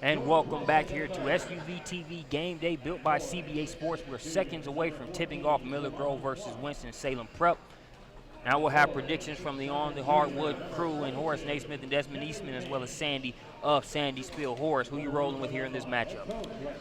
And welcome back here to SUVtv Game Day, built by CBA Sports. We're seconds away from tipping off Miller Grove versus Winston Salem Prep. Now we'll have predictions from the On the Hardwood crew and Horace Naismith and Desmond Eastman, as well as Sandy of Sandy Spiel. Horace, who you rolling with here in this matchup?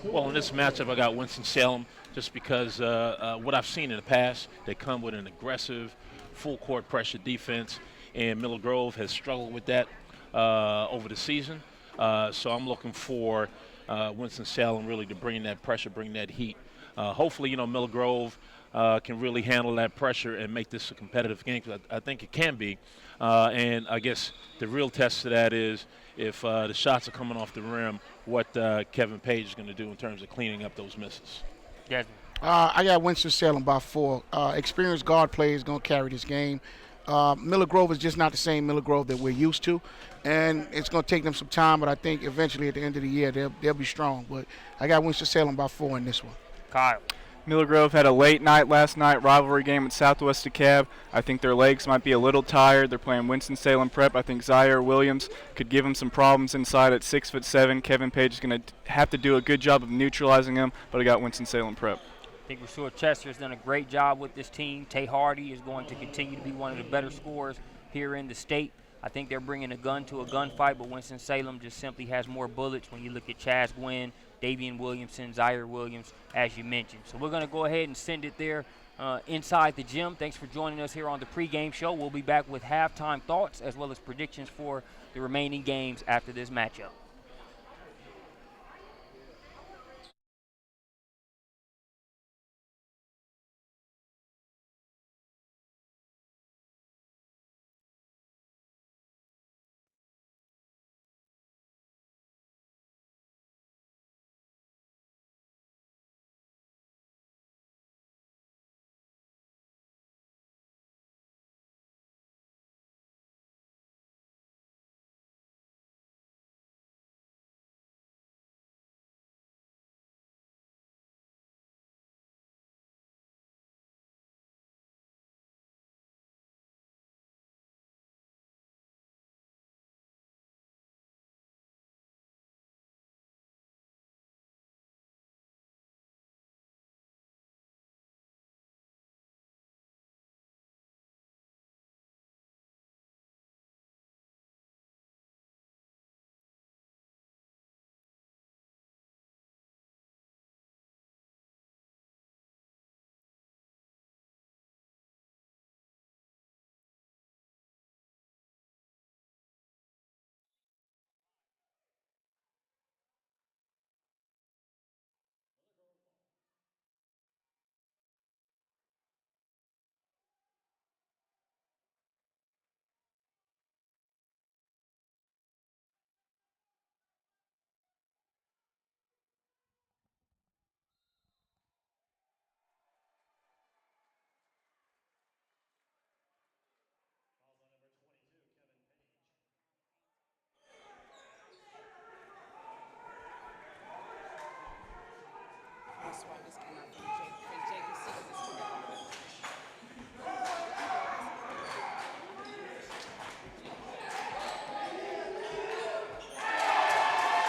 Well, in this matchup, I got Winston-Salem just because what I've seen in the past, they come with an aggressive, full-court pressure defense, and Miller Grove has struggled with that over the season. So I'm looking for Winston-Salem really to bring that pressure, bring that heat. Hopefully, Miller Grove can really handle that pressure and make this a competitive game, because I think it can be. And I guess the real test to that is if the shots are coming off the rim, what Kevin Page is going to do in terms of cleaning up those misses. Yes. I got Winston-Salem by 4. Experienced guard play is going to carry this game. Miller Grove is just not the same Miller Grove that we're used to, and it's going to take them some time, but I think eventually at the end of the year they'll be strong. But I got Winston-Salem by 4 in this one. Kyle. Miller Grove had a late night last night, rivalry game at Southwest DeKalb. I think their legs might be a little tired. They're playing Winston-Salem Prep. I think Zaire Williams could give them some problems inside at 6'7". Kevin Page is going to have to do a good job of neutralizing him, but I got Winston-Salem Prep. I think Rasur Chester has done a great job with this team. Tay Hardy is going to continue to be one of the better scorers here in the state. I think they're bringing a gun to a gunfight, but Winston-Salem just simply has more bullets when you look at Chaz Gwynn, Davian Williamson, Zaire Williams, as you mentioned. So we're going to go ahead and send it there inside the gym. Thanks for joining us here on the pregame show. We'll be back with halftime thoughts as well as predictions for the remaining games after this matchup.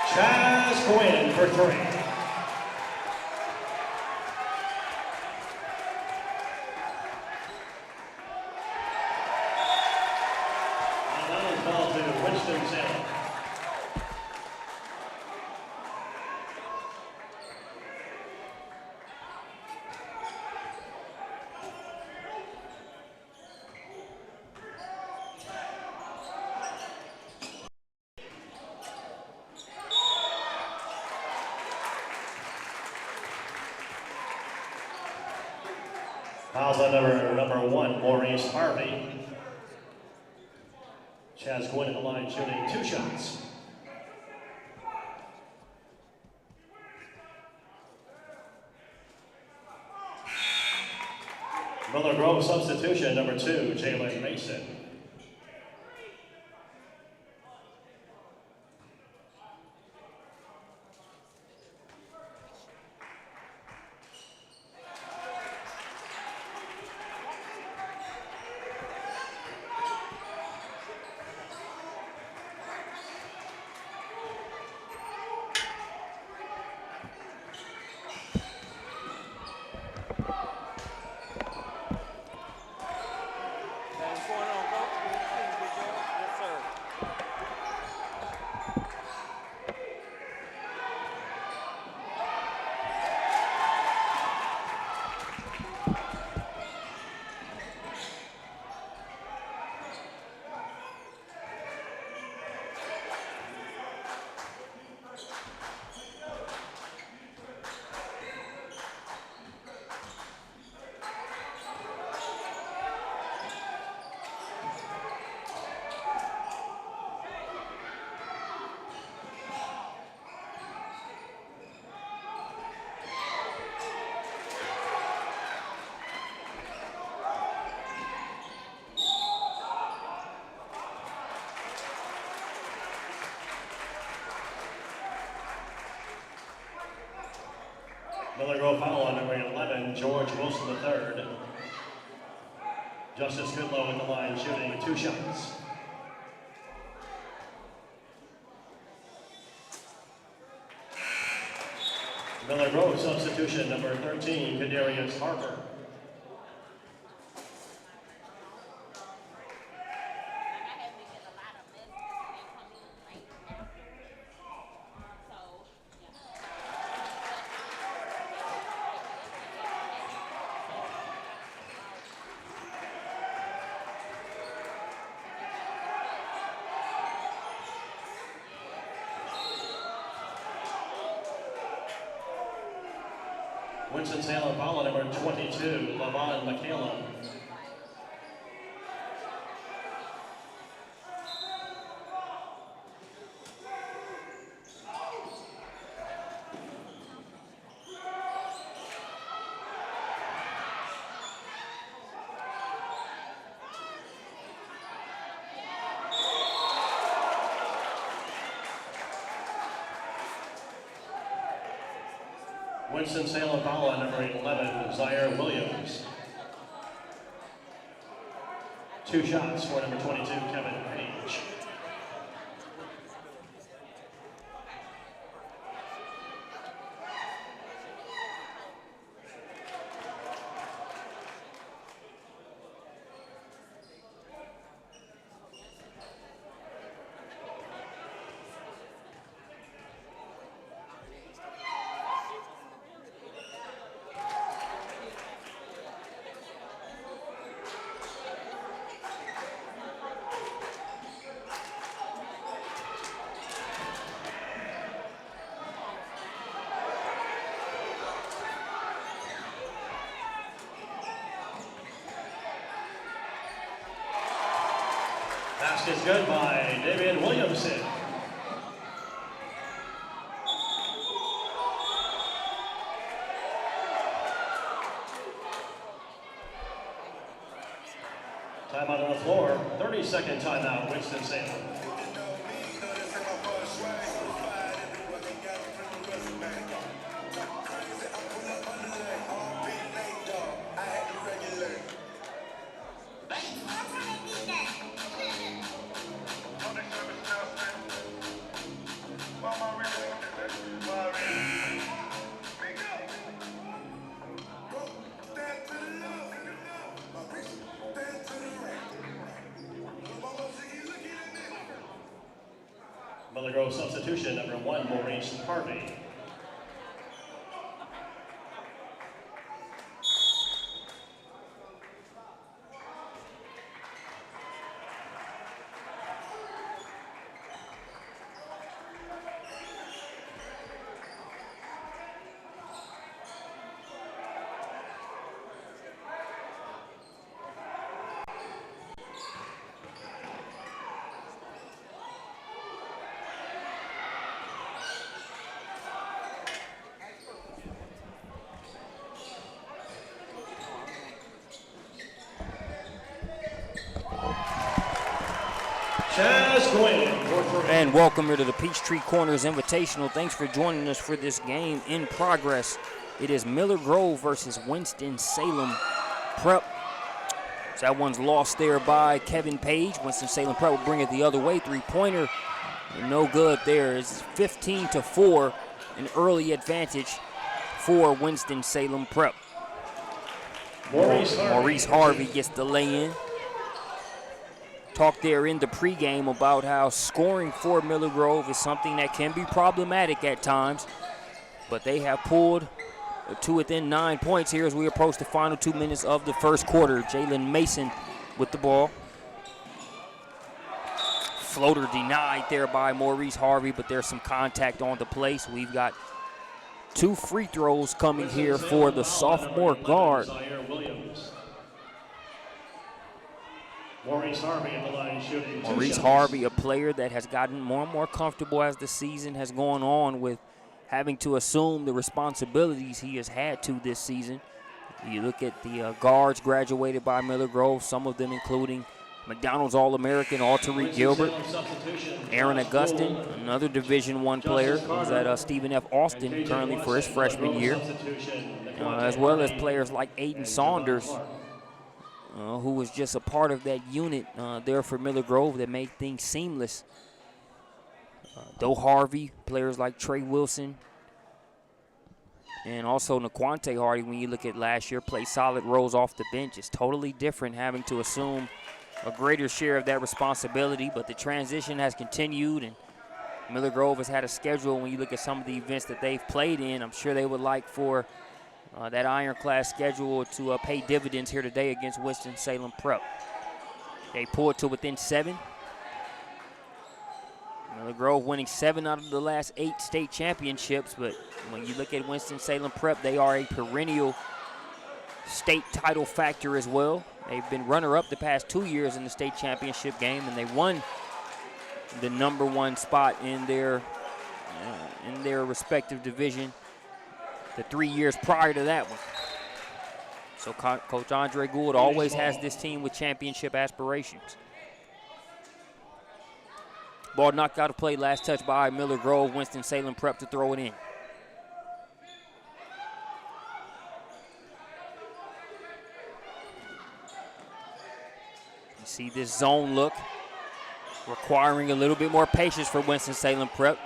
Chaz Gwynn for 3. Fouls on number 1, Maurice Harvey. Chaz Gwynn in the line shooting 2 shots. Miller Grove substitution, number 2, Jalen Mason. Miller Grove foul on number 11, George Wilson III. Justice Goodlow at the line shooting 2 shots. Miller Grove substitution number 13, Kadarius Harper. Winston Salem foul number 22, Lavon McCallum. Winston-Salem foul on number 11, Zaire Williams. 2 shots for number 22, Kevin Page. Basket good by David Williamson. Timeout on the floor, 30-second timeout, Winston-Salem. Miller Grove substitution, number 1, Maurice Harvey. And welcome here to the Peachtree Corners Invitational. Thanks for joining us for this game in progress. It is Miller Grove versus Winston-Salem Prep. So that one's lost there by Kevin Page. Winston-Salem Prep will bring it the other way. 3-pointer, no good there. It's 15-4, an early advantage for Winston-Salem Prep. Maurice Harvey gets the lay-in. Talked there in the pregame about how scoring for Miller Grove is something that can be problematic at times, but they have pulled to within 9 points here as we approach the final 2 minutes of the first quarter. Jalen Mason with the ball. Floater denied there by Maurice Harvey, but there's some contact on the play, so we've got 2 free throws coming here for the sophomore guard. Maurice Harvey at the line shooting 2 Maurice shots. Harvey, a player that has gotten more and more comfortable as the season has gone on with having to assume the responsibilities he has had to this season. You look at the guards graduated by Miller Grove, some of them including McDonald's All-American Tariq Gilbert. Aaron Augustin, another Division I player, who's at Stephen F. Austin currently for his freshman year. As well as players like Aiden Saunders, who was just a part of that unit there for Miller Grove that made things seamless. Doe Harvey, players like Trey Wilson, and also Naquante Hardy, when you look at last year, played solid roles off the bench. It's totally different having to assume a greater share of that responsibility, but the transition has continued, and Miller Grove has had a schedule. When you look at some of the events that they've played in, I'm sure they would like for that ironclad schedule to pay dividends here today against Winston-Salem Prep. They pulled to within 7. Miller Grove winning 7 out of the last 8 state championships, but when you look at Winston-Salem Prep, they are a perennial state title factor as well. They've been runner-up the past 2 years in the state championship game, and they won the #1 spot in their respective division the 3 years prior to that one. So Coach Andre Gould always has this team with championship aspirations. Ball knocked out of play, last touch by Miller Grove. Winston-Salem Prep to throw it in. You see this zone look, requiring a little bit more patience for Winston-Salem Prep.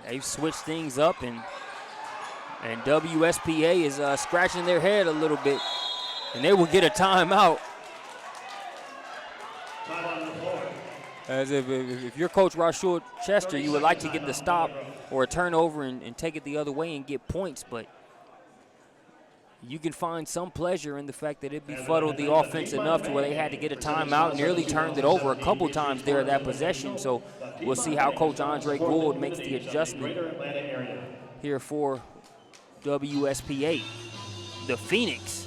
They've switched things up, and WSPA is scratching their head a little bit, and they will get a timeout. As if you're Coach Rashul Chester, you would like to get the stop or a turnover and take it the other way and get points, but you can find some pleasure in the fact that it befuddled the offense enough to where they had to get a timeout, nearly turned it over a couple times there that possession. So we'll see how Coach Andre Gould makes the adjustment here for WSPA. The Phoenix.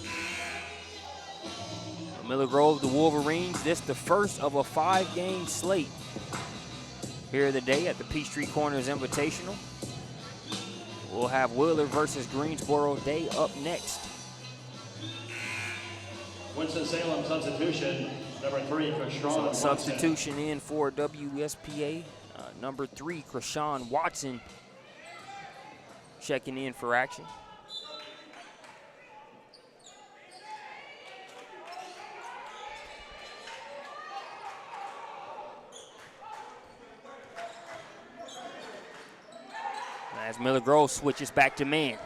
Miller Grove, the Wolverines, this the first of a 5-game slate here today at the Peachtree Corners Invitational. We'll have Wheeler versus Greensboro Day up next. Winston-Salem substitution, number 3, Krishan. So substitution in for WSPA, number 3, Krishan Watson, checking in for action. As Miller Grove switches back to man.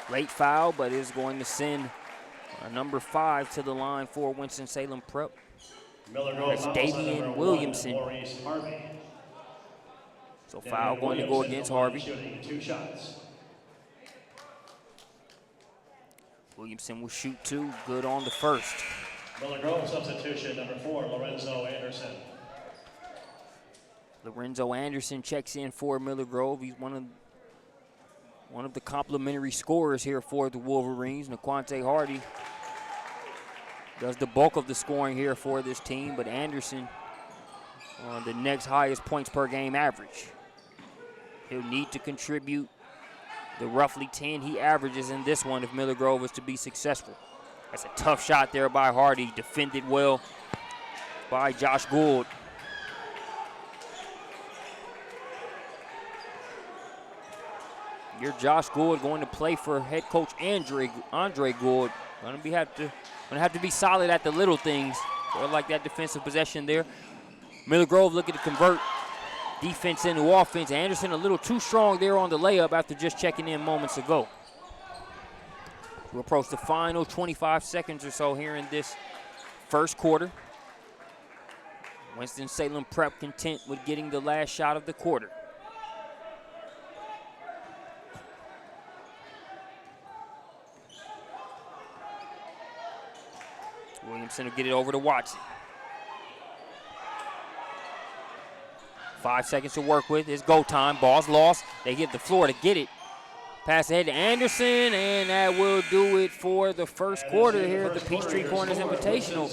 Late foul, but is going to send number 5 to the line for Winston-Salem Prep. That's Davian Williamson. So foul going to go against Harvey. 2 shots. Williamson will shoot 2, good on the first. Miller Grove substitution, number 4, Lorenzo Anderson. Lorenzo Anderson checks in for Miller Grove. He's one of the complimentary scorers here for the Wolverines. Naquante Hardy does the bulk of the scoring here for this team, but Anderson on the next highest points per game average. He'll need to contribute the roughly 10 he averages in this one if Miller Grove is to be successful. That's a tough shot there by Hardy, defended well by Josh Gould. Your Josh Gould going to play for head coach Andre Gould. Going to have to be solid at the little things. I like that defensive possession there. Miller Grove looking to convert defense into offense. Anderson a little too strong there on the layup after just checking in moments ago. We'll approach the final 25 seconds or so here in this first quarter. Winston-Salem Prep content with getting the last shot of the quarter. Williamson will get it over to Watson. 5 seconds to work with. It's go time. Ball's lost. They get the floor to get it. Pass ahead to Anderson, and that will do it for the first quarter here at the Peachtree Corners Invitational.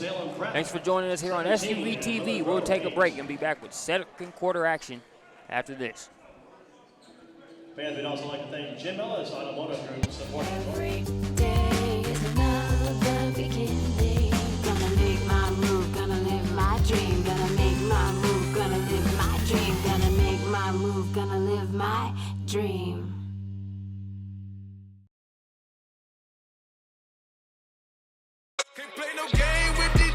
Thanks for joining us here on SUVtv. We'll take a break and be back with second quarter action after this. Fans, we'd also like to thank Jim Ellis Automotive Group supporting. Every day is another weekend day. Gonna make my move, gonna live my dream. Gonna make my move, gonna live my dream. Gonna make my move, gonna live my dream. Can't play no game with these.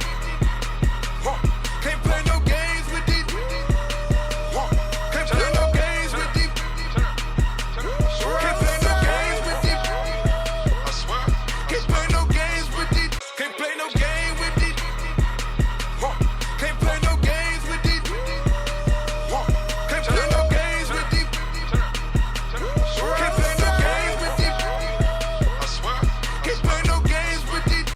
Can't play no games with these. Can't play no games with these. Can't play no games with these. I swear. Can't play no games with these. Can't play no game with these. Can't play no games with these. Can't play no games with these. Can't play no games with these. I swear. Can't play no games with these.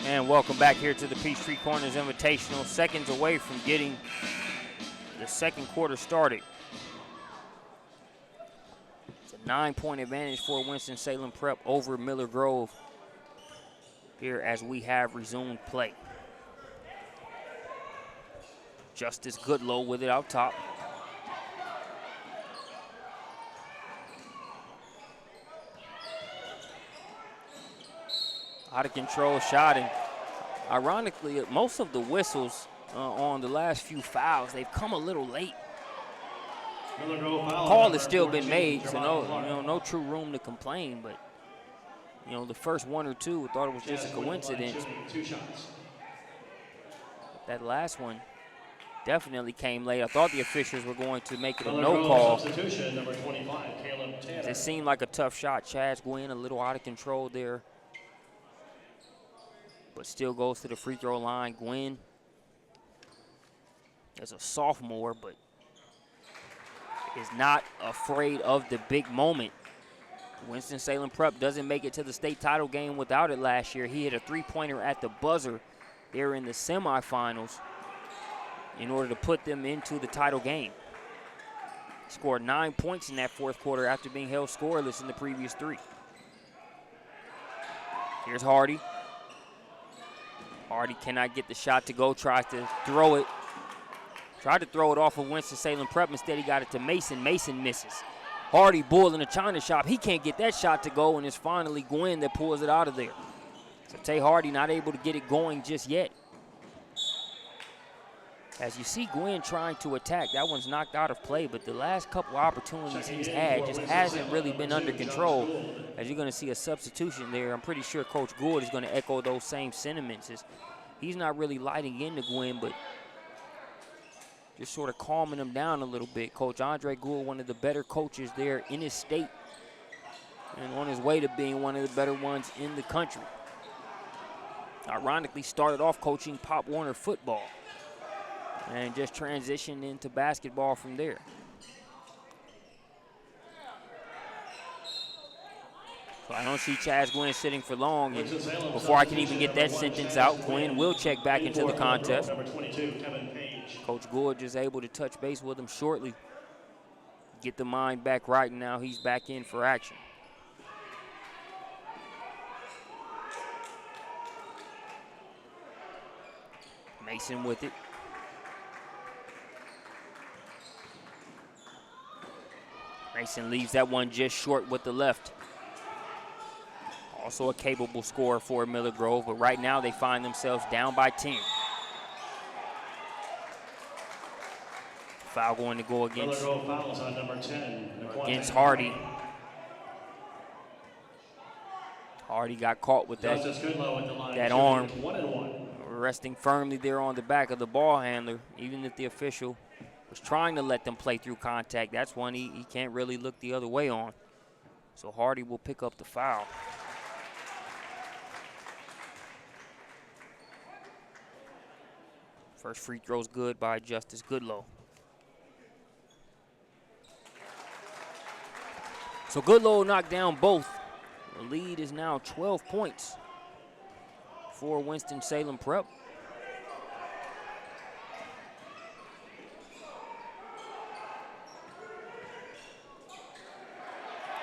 And welcome back here to the Peachtree Corners Invitational. Seconds away from getting the second quarter started. It's a 9-point advantage for Winston-Salem Prep over Miller Grove here as we have resumed play. Justice Goodlow with it out top. Out of control shot, and ironically, most of the whistles on the last few fouls, they've come a little late. Call has still been made, so no true room to complain, but the first one or two, thought it was just a coincidence. But that last one definitely came late. I thought the officials were going to make it a no call. It seemed like a tough shot. Chaz Gwynn a little out of control there, but still goes to the free throw line. Gwynn is a sophomore, but is not afraid of the big moment. Winston-Salem Prep doesn't make it to the state title game without it last year. He hit a three-pointer at the buzzer there in the semifinals in order to put them into the title game. He scored 9 points in that fourth quarter after being held scoreless in the previous three. Here's Hardy. Hardy cannot get the shot to go, tries to throw it. Tried to throw it off of Winston-Salem Prep. Instead, he got it to Mason. Mason misses. Hardy, bull in the China shop. He can't get that shot to go, and it's finally Gwynn that pulls it out of there. So Tay Hardy not able to get it going just yet. As you see Gwynn trying to attack, that one's knocked out of play, but the last couple opportunities he's had just hasn't really been under control. As you're going to see a substitution there, I'm pretty sure Coach Gould is going to echo those same sentiments. As he's not really lighting into Gwynn, but just sort of calming him down a little bit. Coach Andre Gould, one of the better coaches there in his state, and on his way to being one of the better ones in the country. Ironically, started off coaching Pop Warner football and just transitioned into basketball from there. So I don't see Chaz Gwynn sitting for long, and before I can even get that sentence out, Gwynn will check back into the contest. Coach Gould is able to touch base with him shortly, get the mind back right, and now he's back in for action. Mason with it. Mason leaves that one just short with the left. Also a capable scorer for Miller Grove, but right now they find themselves down by 10. Foul going to go against Hardy. Hardy got caught with that arm, resting firmly there on the back of the ball handler. Even if the official was trying to let them play through contact, that's one he can't really look the other way on. So Hardy will pick up the foul. First free throw's good by Justice Goodlow. So Goodlow knocked down both. The lead is now 12 points for Winston-Salem Prep.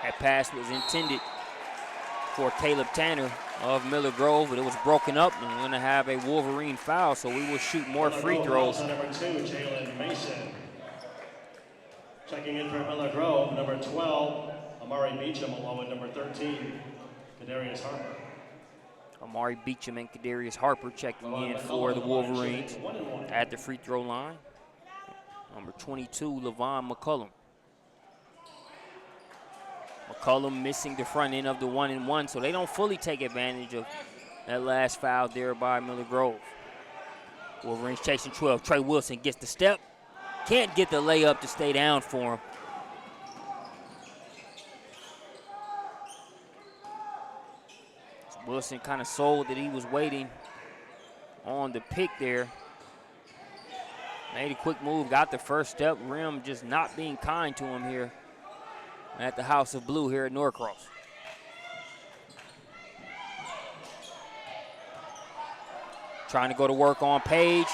That pass was intended for Caleb Tanner of Miller Grove, but it was broken up, and we're going to have a Wolverine foul, so we will shoot more free throws. Checking in for Miller Grove, number 12, Amari Beecham, along with number 13, Kadarius Harper. Amari Beecham and Kadarius Harper checking in for the Wolverines at the free throw line. Number 22, Levon McCullum. McCullum missing the front end of the 1-and-1, so they don't fully take advantage of that last foul there by Miller Grove. Wolverines chasing 12. Trey Wilson gets the step. Can't get the layup to stay down for him. Wilson kind of sold that he was waiting on the pick there. Made a quick move, got the first step. Rim just not being kind to him here at the House of Blue here at Norcross. Trying to go to work on Page.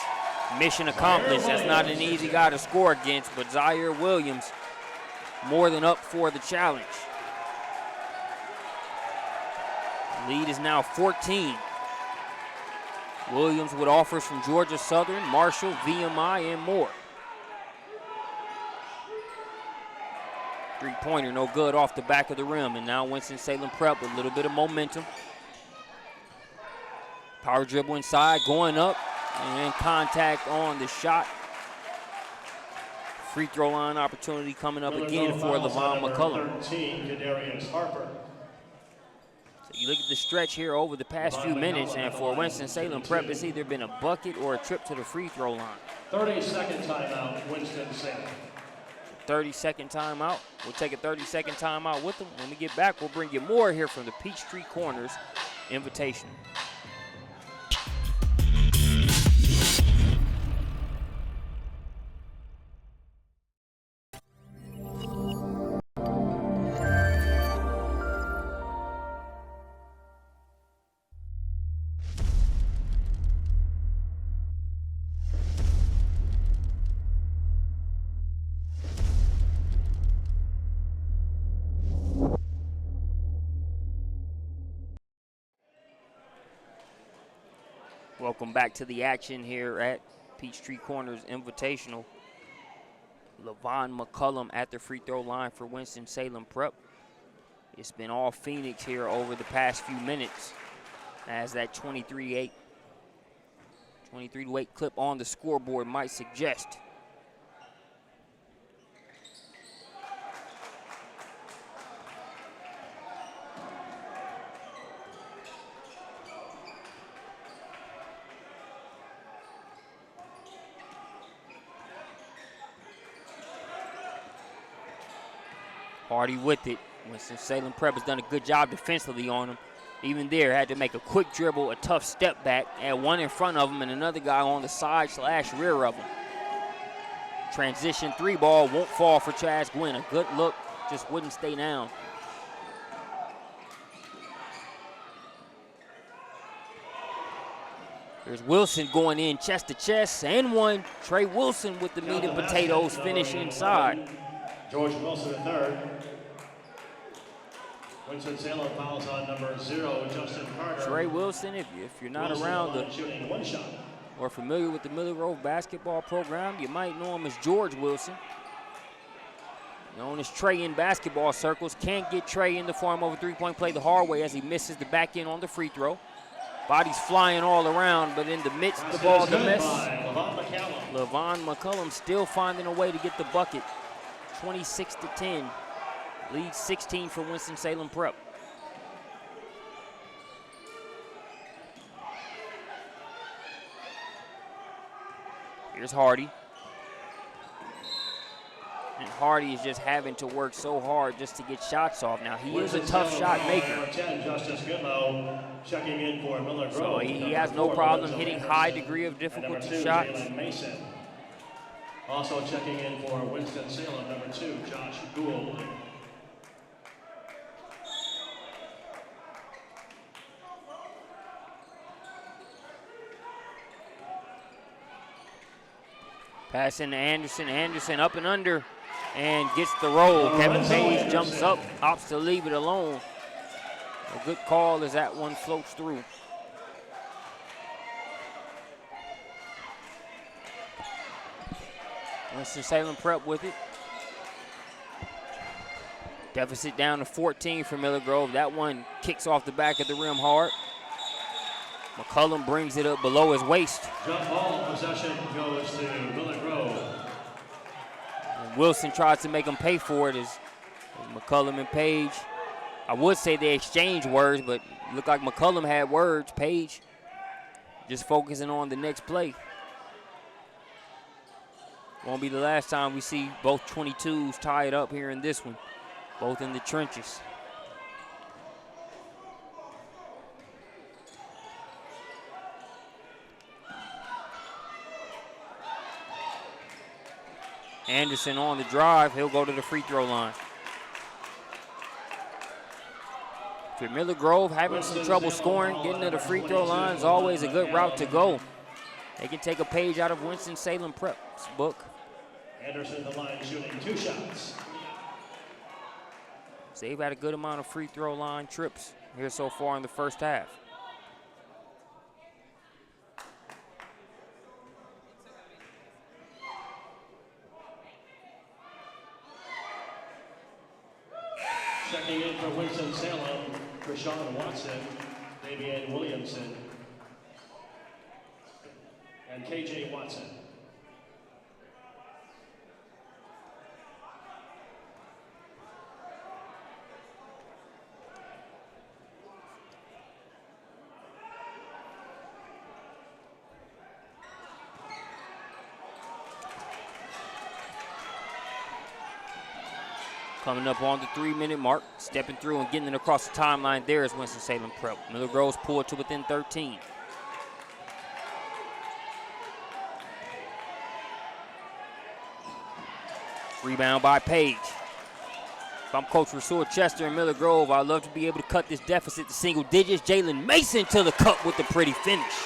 Mission accomplished. That's not an easy guy to score against, but Zaire Williams more than up for the challenge. Lead is now 14. Williams with offers from Georgia Southern, Marshall, VMI, and more. Three-pointer, no good off the back of the rim, and now Winston-Salem Prep with a little bit of momentum. Power dribble inside, going up, and contact on the shot. Free throw line opportunity coming up again for Levon McCullum. 13, Kadarius Harper. So you look at the stretch here over the past few minutes, and for Winston-Salem Prep, it's either been a bucket or a trip to the free throw line. 30-second timeout, Winston-Salem. 30-second timeout. We'll take a 30-second timeout with them. When we get back, we'll bring you more here from the Peachtree Corners Invitational. Welcome back to the action here at Peachtree Corners Invitational. Levon McCullum at the free throw line for Winston-Salem Prep. It's been all Phoenix here over the past few minutes as that 23-8 clip on the scoreboard might suggest. Hardy with it. Winston-Salem Prep has done a good job defensively on him. Even there, had to make a quick dribble, a tough step back, had one in front of him and another guy on the side/rear of him. Transition three ball won't fall for Chaz Gwynn. A good look, just wouldn't stay down. There's Wilson going in chest to chest and one. Trey Wilson with the meat and potatoes finish inside. George Wilson III. Winston-Salem fouls on number 0, Justin Carter. Trey Wilson, if you're not Wilson around shooting one shot. or familiar with the Miller Grove basketball program, you might know him as George Wilson. Known as Trey in basketball circles. Can't get Trey in the form of a three-point play the hard way as he misses the back end on the free throw. Bodies flying all around, but in the midst of the ball, the miss. Levon McCullum still finding a way to get the bucket. 26-10. Lead 16 for Winston-Salem Prep. Here's Hardy. And Hardy is just having to work so hard just to get shots off. Now, he is a tough shot maker. 10, Justice Goodlow checking in for Miller Grove. So he has no problem hitting high degree of difficulty shots. Mason. Also checking in for Winston-Salem, number 2, Josh Gould. Pass into Anderson. Anderson up and under and gets the roll. Kevin Page jumps up, opts to leave it alone. A good call as that one floats through. Winston-Salem Prep with it. Deficit down to 14 for Miller Grove. That one kicks off the back of the rim hard. McCullum brings it up below his waist. Jump ball possession goes to Miller Grove. And Wilson tries to make him pay for it as McCullum and Page. I would say they exchange words, but it looked like McCullum had words. Page just focusing on the next play. Won't be the last time we see both 22s tied up here in this one, both in the trenches. Anderson on the drive. He'll go to the free throw line. For Miller Grove, having some trouble scoring, getting to the free throw line is always a good route to go. They can take a page out of Winston-Salem Prep's book. Anderson the line shooting 2 shots. So they've had a good amount of free throw line trips here so far in the first half. Checking in for Winston-Salem, Rashawn Watson, Damian Williamson, and KJ Watson. Coming up on the 3-minute mark, stepping through and getting it across the timeline there is Winston-Salem Prep. Miller Grove's pulled to within 13. Rebound by Page. If I'm Coach Rasur Chester and Miller Grove, I'd love to be able to cut this deficit to single digits. Jalen Mason to the cup with the pretty finish.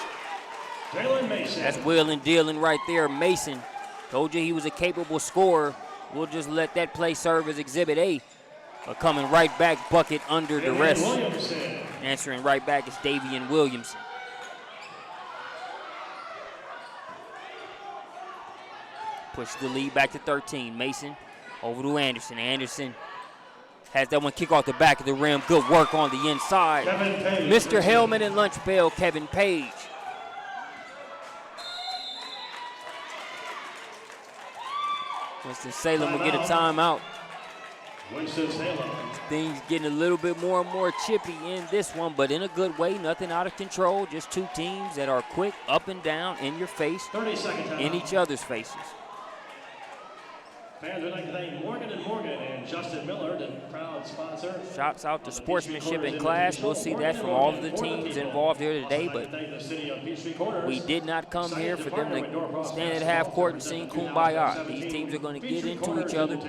Jalen Mason. That's wheeling dealing right there. Mason, told you he was a capable scorer. We'll just let that play serve as Exhibit A. A coming right back bucket under duress. Answering right back is Davian Williamson. Push the lead back to 13. Mason over to Anderson. Anderson has that one kick off the back of the rim. Good work on the inside. Mr. Hellman and lunch pail, Kevin Page. Winston-Salem will get a timeout. Winston-Salem. Things getting a little bit more and more chippy in this one, but in a good way, nothing out of control. Just two teams that are quick, up and down, in your face, 30-second time. in each other's faces. Fans would like to thank Morgan & Morgan and Justin Miller, the proud sponsor. Shouts out to sportsmanship in class. We'll see that from all of the teams involved here today, but we did not come here for them to stand at half court and sing Kumbaya. These teams are going to get into each other.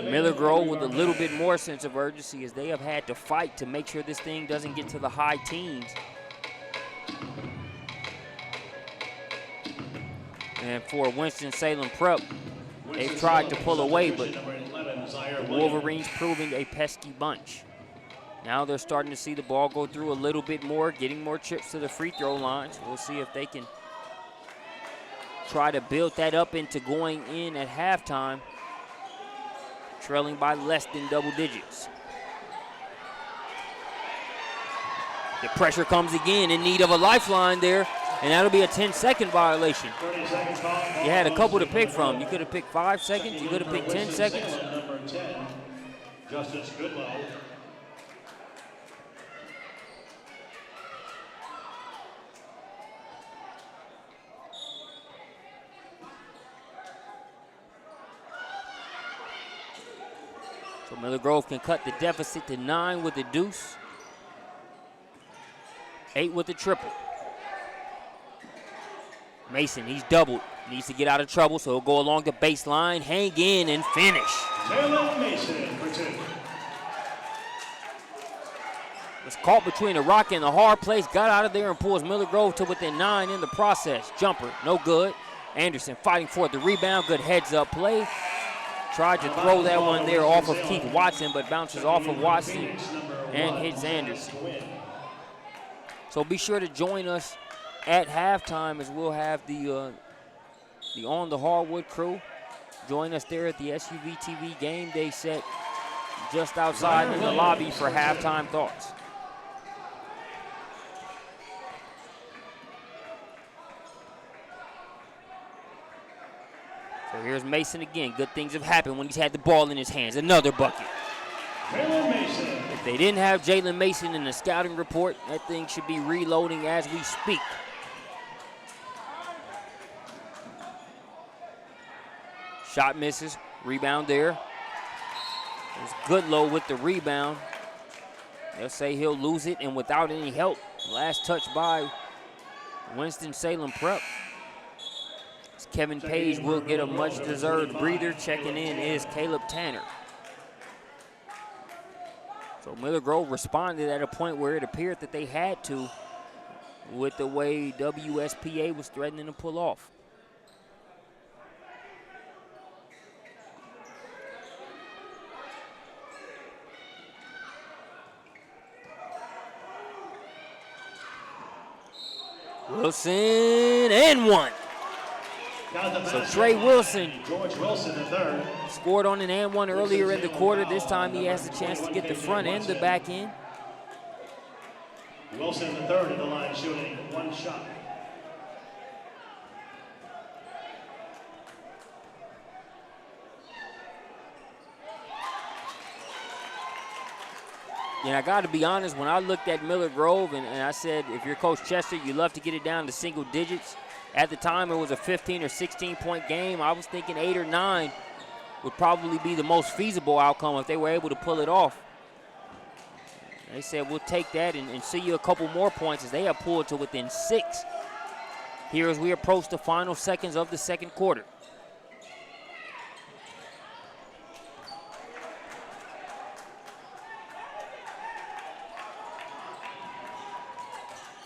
Miller Grove with a little bit more sense of urgency as they have had to fight to make sure this thing doesn't get to the high teens. And for Winston-Salem Prep, they've tried to pull away, but the Wolverines proving a pesky bunch. Now they're starting to see the ball go through a little bit more, getting more trips to the free throw lines. We'll see if they can try to build that up into going in at halftime, trailing by less than double digits. The pressure comes again, in need of a lifeline there. And that'll be a 10-second violation. You had a couple to pick from. You could have picked 5 seconds. You could have picked 10 seconds. Number 10, Justice Goodlow. So Miller Grove can cut the deficit to 9 with the deuce, 8 with the triple. Mason, he's doubled. Needs to get out of trouble, so he'll go along the baseline, hang in, and finish. Jalen Mason for 2. Was caught between a rock and a hard place, got out of there and pulls Miller Grove to within 9 in the process. Jumper, no good. Anderson fighting for the rebound, good heads-up play. Tried to throw that one there off of Keith Watson, but bounces off of Watson and hits Anderson. So be sure to join us at halftime as we'll have the On the Hardwood crew join us there at the SUVtv game day set just outside in the lobby for halftime thoughts. So here's Mason again. Good things have happened when he's had the ball in his hands. Another bucket. If they didn't have Jalen Mason in the scouting report, that thing should be reloading as we speak. Shot misses. Rebound there. It's Goodlow with the rebound. They'll say he'll lose it, and without any help. Last touch by Winston-Salem Prep. Kevin Page will get a much-deserved breather. Checking in is Caleb Tanner. So Miller Grove responded at a point where it appeared that they had to with the way WSPA was threatening to pull off. Wilson and one. So Trey Wilson scored on an and one earlier in the quarter. This time he has the chance to get the front and the back end. Wilson the third in the line, shooting one shot. And I got to be honest, when I looked at Miller Grove and I said, if you're Coach Chester, you love to get it down to single digits. At the time, it was a 15 or 16-point game. I was thinking 8 or 9 would probably be the most feasible outcome if they were able to pull it off. They said, we'll take that and see you a couple more points as they have pulled to within 6 here as we approach the final seconds of the second quarter.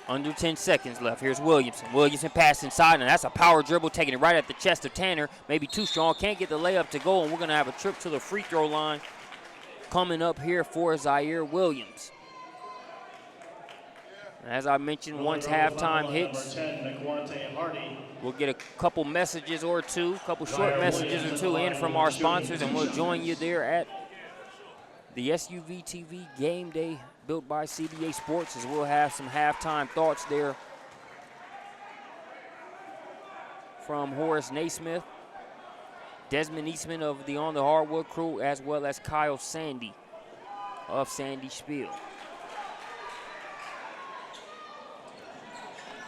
Under 10 seconds left. Here's Williamson. Williamson pass inside, and that's a power dribble, taking it right at the chest of Tanner. Maybe too strong. Can't get the layup to go, and we're going to have a trip to the free throw line coming up here for Zaire Williams. As I mentioned, once halftime hits, we'll get a couple messages or two, couple short messages or two in from our sponsors, and we'll join you there at the SUVtv game day built by CBA Sports, as we'll have some halftime thoughts there from Horace Naismith, Desmond Eastman of the On the Hardwood crew, as well as Kyle Sandy of Sandy Spiel.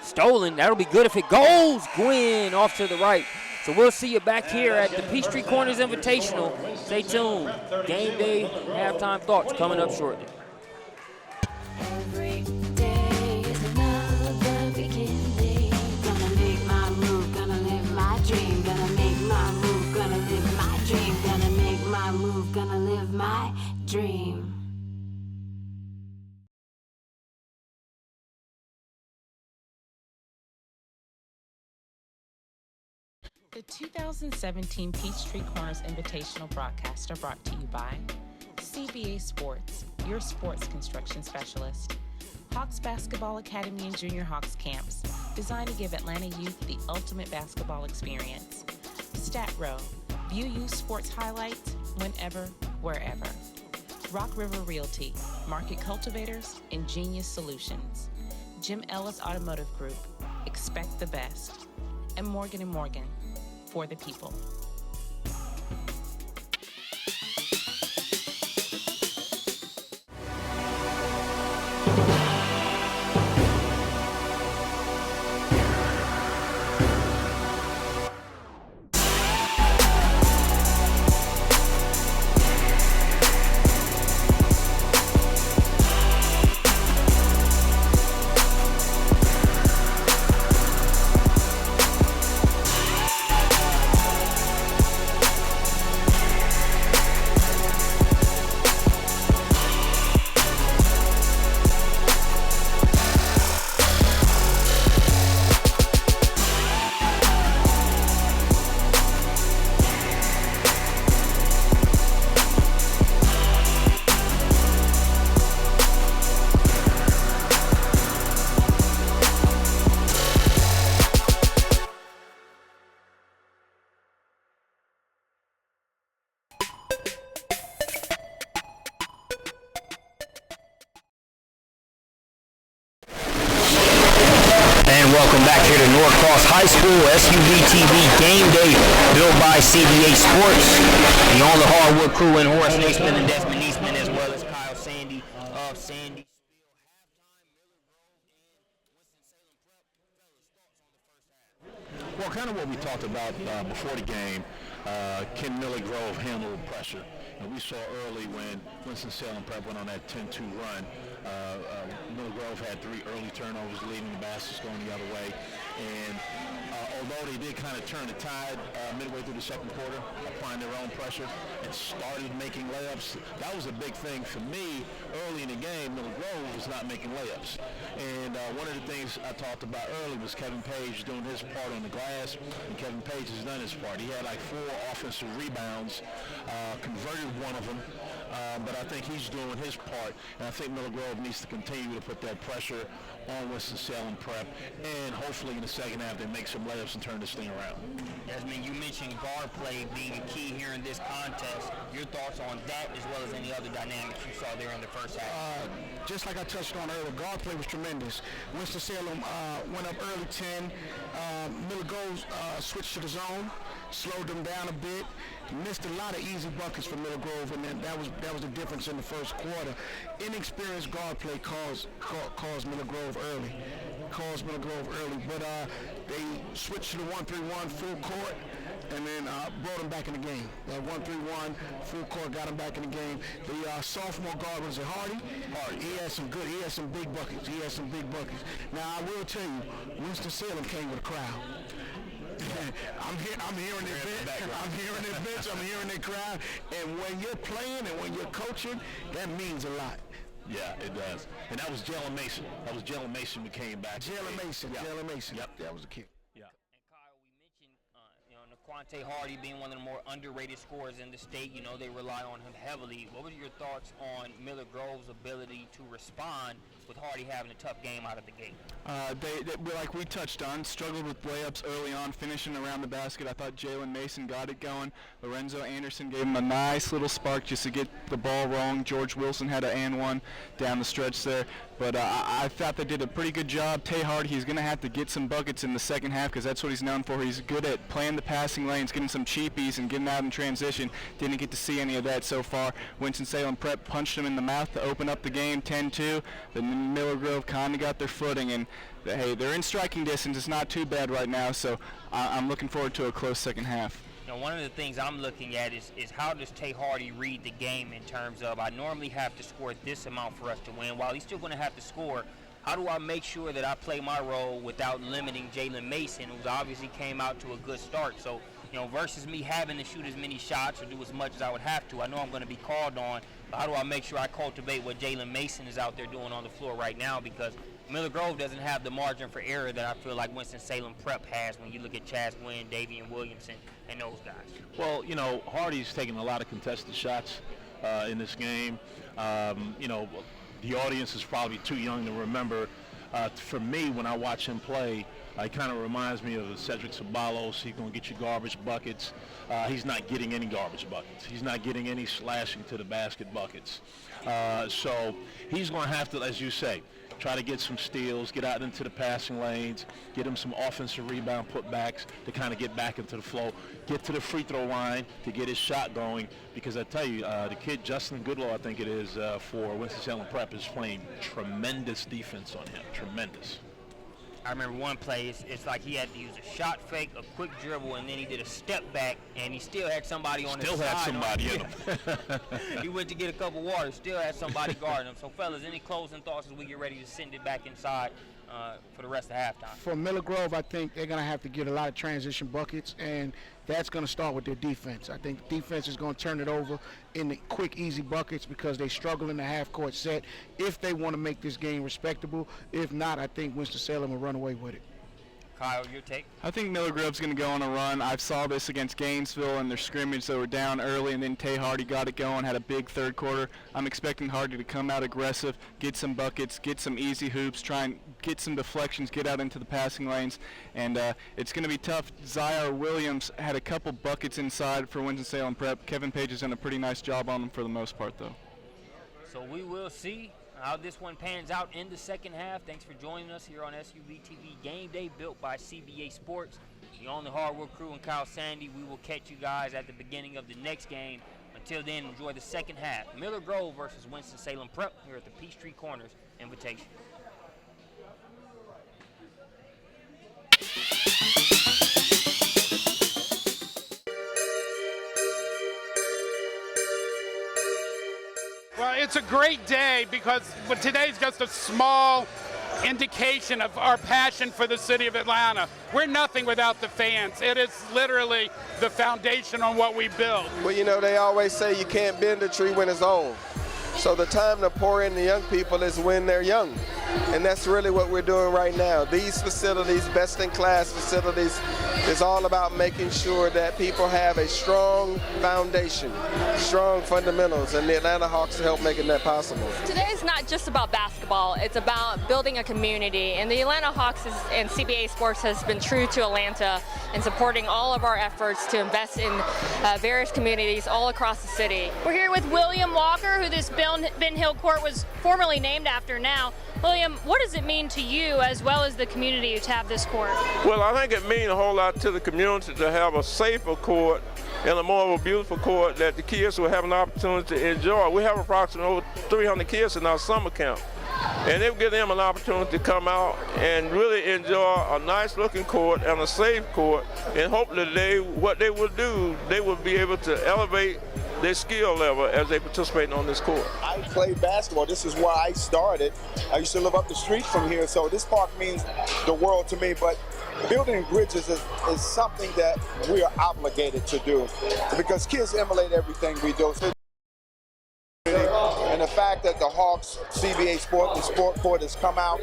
Stolen, that'll be good if it goes. Gwynn off to the right. So we'll see you back here at the Peachtree Corners Invitational. Stay tuned. Game day halftime thoughts coming up shortly. Every day is another beginning. Gonna make my move, gonna live my dream. Gonna make my move, gonna live my dream. Gonna make my move, gonna live my dream. The 2017 Peachtree Corners Invitational broadcasts are brought to you by CBA Sports, your sports construction specialist. Hawks Basketball Academy and Junior Hawks Camps, designed to give Atlanta youth the ultimate basketball experience. Stat Row, view youth sports highlights whenever, wherever. Rock River Realty, market cultivators, ingenious solutions. Jim Ellis Automotive Group, expect the best. And Morgan & Morgan, for the people. Welcome back here to Norcross High School, SUVtv Game Day, built by CBA Sports. The On the Hardwood crew and Horace Naismith and Desmond Eastman, as well as Kyle Sandy of Sandy. Well, kind of what we talked about before the game, can Miller Grove handle the pressure? And we saw early when Winston-Salem Prep went on that 10-2 run, Miller Grove had 3 early turnovers, leaving the baskets going the other way. And although they did kind of turn the tide midway through the second quarter, applying their own pressure and started making layups, that was a big thing for me early in the game. Miller Grove was not making layups. And one of the things I talked about early was Kevin Page doing his part on the glass, and Kevin Page has done his part. He had like 4 offensive rebounds, converted one of them, but I think he's doing his part, and I think Miller Grove needs to continue to put that pressure on Winston-Salem Prep, and hopefully in the second half they make some layups and turn this thing around. Desmond, you mentioned guard play being a key here in this contest. Your thoughts on that, as well as any other dynamics you saw there in the first half? Just like I touched on earlier, guard play was tremendous. Winston-Salem went up early 10. Miller Grove switched to the zone, slowed them down a bit, missed a lot of easy buckets for Miller Grove, and then that was the difference in the first quarter. Inexperienced guard play caused Miller Grove early. But they switched to the 1-3-1 full court, and then brought them back in the game. That 1-3-1 full court got them back in the game. The sophomore guard was Hardy. He had some big buckets. Now I will tell you, Winston-Salem came with a crowd. I'm hearing their bench, I'm hearing their crowd, and when you're playing and when you're coaching, that means a lot. Yeah, it does. And that was Jalen Mason. Who came back. Jalen Mason. Yep. That was the kid. Yeah. And Kyle, we mentioned, Naquante Hardy being one of the more underrated scorers in the state. They rely on him heavily. What were your thoughts on Miller Grove's ability to respond with Hardy having a tough game out of the gate? They like we touched on, struggled with layups early on, finishing around the basket. I thought Jalen Mason got it going. Lorenzo Anderson gave him a nice little spark just to get the ball rolling. George Wilson had an and one down the stretch there. But I thought they did a pretty good job. Tay Hardy, he's going to have to get some buckets in the second half because that's what he's known for. He's good at playing the passing lanes, getting some cheapies and getting out in transition. Didn't get to see any of that so far. Winston-Salem Prep punched him in the mouth to open up the game 10-2. Then Miller Grove kind of got their footing, and hey, they're in striking distance. It's not too bad right now, so I'm looking forward to a close second half. One of the things I'm looking at is how does Tay Hardy read the game in terms of, I normally have to score this amount for us to win. While he's still going to have to score, how do I make sure that I play my role without limiting Jalen Mason, who's obviously came out to a good start? So, versus me having to shoot as many shots or do as much as I would have to, I know I'm going to be called on, but how do I make sure I cultivate what Jalen Mason is out there doing on the floor right now? Because Miller Grove doesn't have the margin for error that I feel like Winston-Salem Prep has when you look at Chaz Gwynn, Davian Williamson, and those guys. Well, Hardy's taking a lot of contested shots in this game. The audience is probably too young to remember. For me, when I watch him play, it kind of reminds me of Cedric Ceballos. He's going to get you garbage buckets. He's not getting any garbage buckets. He's not getting any slashing to the basket buckets. So he's going to have to, as you say, try to get some steals, get out into the passing lanes, get him some offensive rebound putbacks to kind of get back into the flow, get to the free throw line to get his shot going, because I tell you, the kid Justin Goodlow, I think it is, for Winston-Salem Prep, is playing tremendous defense on him, tremendous. I remember one play, it's like he had to use a shot fake, a quick dribble, and then he did a step back, and he still had somebody on his side. Still had somebody in him. He went to get a cup of water, still had somebody guarding him. So, fellas, any closing thoughts as we get ready to send it back inside for the rest of halftime? For Miller Grove, I think they're going to have to get a lot of transition buckets, and that's going to start with their defense. I think the defense is going to turn it over in the quick, easy buckets because they struggle in the half-court set if they want to make this game respectable. If not, I think Winston-Salem will run away with it. Kyle, your take? I think Miller Grove's going to go on a run. I saw this against Gainesville in their scrimmage. They were down early, and then Tay Hardy got it going, had a big third quarter. I'm expecting Hardy to come out aggressive, get some buckets, get some easy hoops, try and get some deflections, get out into the passing lanes, and it's going to be tough. Zaire Williams had a couple buckets inside for Winston-Salem Prep. Kevin Page has done a pretty nice job on them for the most part, though. So we will see. how this one pans out in the second half. Thanks for joining us here on SUVtv Game Day, built by CBA Sports. The only hardwood crew and Kyle Sandy. We will catch you guys at the beginning of the next game. Until then, enjoy the second half. Miller Grove versus Winston-Salem Prep here at the Peachtree Corners Invitational. Well, it's a great day because today's just a small indication of our passion for the city of Atlanta. We're nothing without the fans. It is literally the foundation on what we build. Well, you know, they always say you can't bend a tree when it's old. So the time to pour in the young people is when they're young. And that's really what we're doing right now. These facilities, best-in-class facilities, is all about making sure that people have a strong foundation, strong fundamentals, and the Atlanta Hawks help making that possible. Today is not just about basketball. It's about building a community. And the Atlanta Hawks and CBA Sports has been true to Atlanta in supporting all of our efforts to invest in various communities all across the city. We're here with William Walker, who this Ben Hill Court was formerly named after now. William, what does it mean to you as well as the community to have this court? Well, I think it means a whole lot to the community to have a safer court and a more of a beautiful court that the kids will have an opportunity to enjoy. We have approximately over 300 kids in our summer camp, and it will give them an opportunity to come out and really enjoy a nice looking court and a safe court, and hopefully what they will do, they will be able to elevate their skill level as they participate on this court. I played basketball. This is where I started. I used to live up the street from here, so this park means the world to me. But building bridges is something that we are obligated to do because kids emulate everything we do. And the fact that the Hawks, CBA Sport, the sport court has come out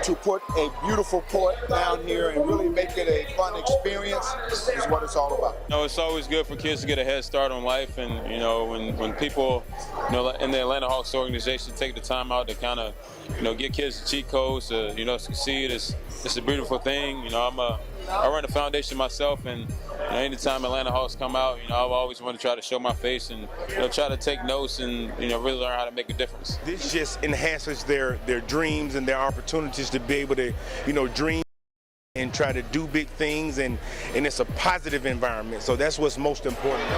to put a beautiful court down here and really make it a fun experience is what it's all about. You know, it's always good for kids to get a head start on life, and you know, when people, you know, in the Atlanta Hawks organization take the time out to kind of, you know, get kids the cheat codes to, you know, succeed. It's a beautiful thing. You know, I run a foundation myself, and you know, anytime Atlanta Hawks come out, you know, I've always wanted to try to show my face and, you know, try to take notes and, you know, really learn how to make a difference. This just enhances their dreams and their opportunities to be able to, you know, dream and try to do big things, and it's a positive environment. So that's what's most important.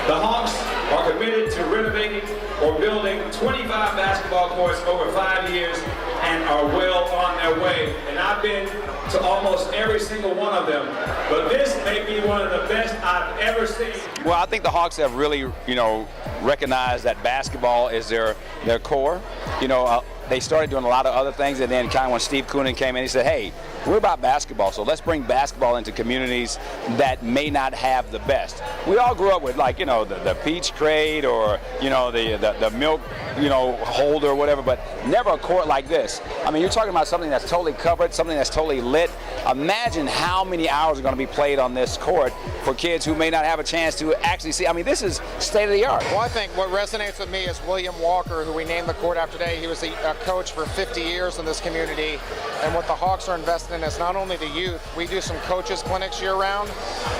The Hawks are committed to renovating or building 25 basketball courts over 5 years and are well on their way. And I've been to almost every single one of them, but this may be one of the best I've ever seen. Well, I think the Hawks have really, you know, recognized that basketball is their core. You know, they started doing a lot of other things, and then kind of when Steve Koonin came in, he said, hey, we're about basketball, so let's bring basketball into communities that may not have the best. We all grew up with, like, you know, the peach crate or, you know, the milk, you know, holder or whatever, but never a court like this. I mean, you're talking about something that's totally covered, something that's totally lit. Imagine how many hours are going to be played on this court for kids who may not have a chance to actually see. I mean, this is state of the art. Well, I think what resonates with me is William Walker, who we named the court after today. He was a coach for 50 years in this community, and what the Hawks are invested in is not only the youth. We do some coaches clinics year-round,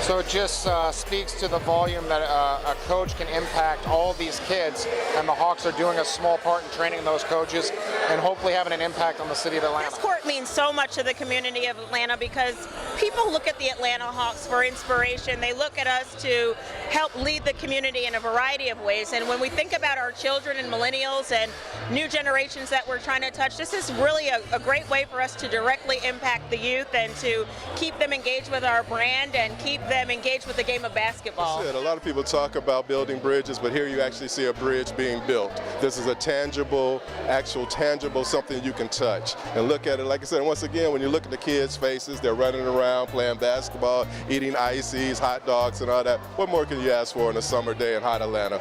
so it just speaks to the volume that a coach can impact all these kids, and the Hawks are doing a small part in training those coaches and hopefully having an impact on the city of Atlanta. This court means so much to the community of Atlanta because people look at the Atlanta Hawks for inspiration. They look at us to help lead the community in a variety of ways, and when we think about our children and millennials and new generations that we're trying to touch, this is really a great way for us to directly impact the youth and to keep them engaged with our brand and keep them engaged with the game of basketball. A lot of people talk about building bridges, but here you actually see a bridge being built. This is a tangible, actual tangible, something you can touch. And look at it, like I said, once again, when you look at the kids' faces, they're running around, playing basketball, eating ices, hot dogs, and all that. What more can you ask for on a summer day in hot Atlanta?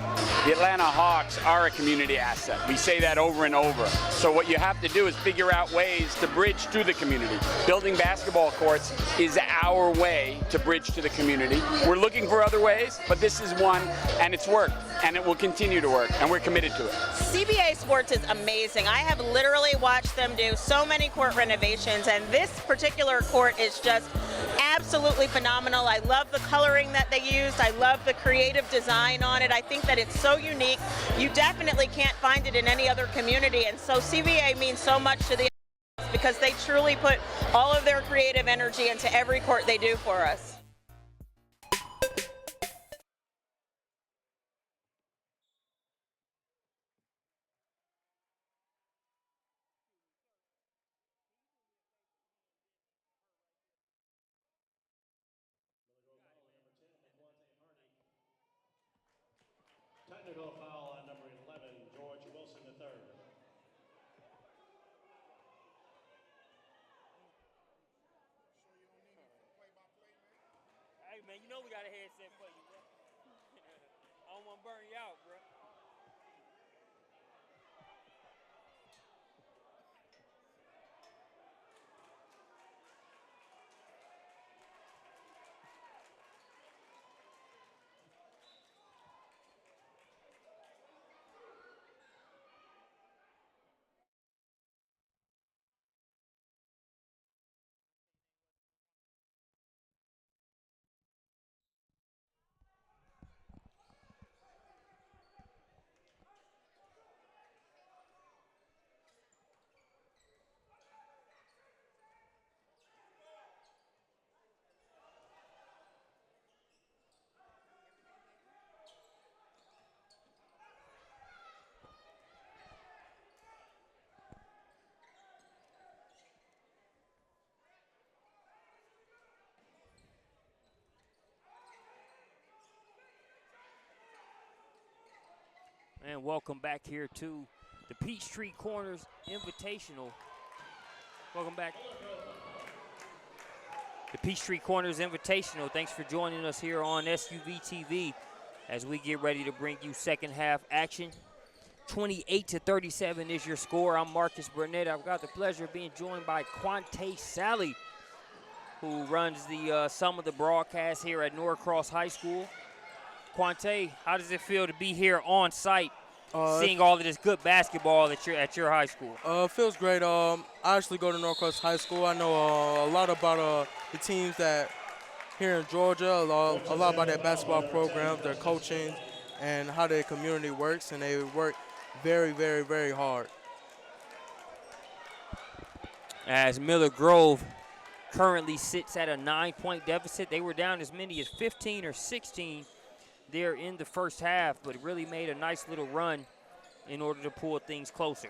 The Atlanta Hawks are a community asset. We say that over and over. So what you have to do is figure out ways to bridge to the community. Building basketball courts is our way to bridge to the community. We're looking for other ways, but this is one, and it's worked. and it will continue to work, and we're committed to it. CBA Sports is amazing. I have literally watched them do so many court renovations, and this particular court is just absolutely phenomenal. I love the coloring that they used. I love the creative design on it. I think that it's so unique. You definitely can't find it in any other community, and so CBA means so much to the because they truly put all of their creative energy into every court they do for us. Technical foul on number 11, George Wilson III. Hey, man, you know we got a headset for you, bro. I don't want to burn you out, bro. And welcome back here to the Peachtree Corners Invitational. Welcome back. The Peachtree Corners Invitational. Thanks for joining us here on SUVtv as we get ready to bring you second half action. 28-37 is your score. I'm Marcus Burnett. I've got the pleasure of being joined by Quante Sally, who runs the some of the broadcasts here at Norcross High School. Quante, how does it feel to be here on site, seeing all of this good basketball at your high school? It feels great. I actually go to Norcross High School. I know a lot about the teams that here in Georgia, a lot about their basketball programs, their coaching, and how their community works, and they work very, very, very hard. As Miller Grove currently sits at a 9-point deficit, they were down as many as 15 or 16 there in the first half, but really made a nice little run in order to pull things closer.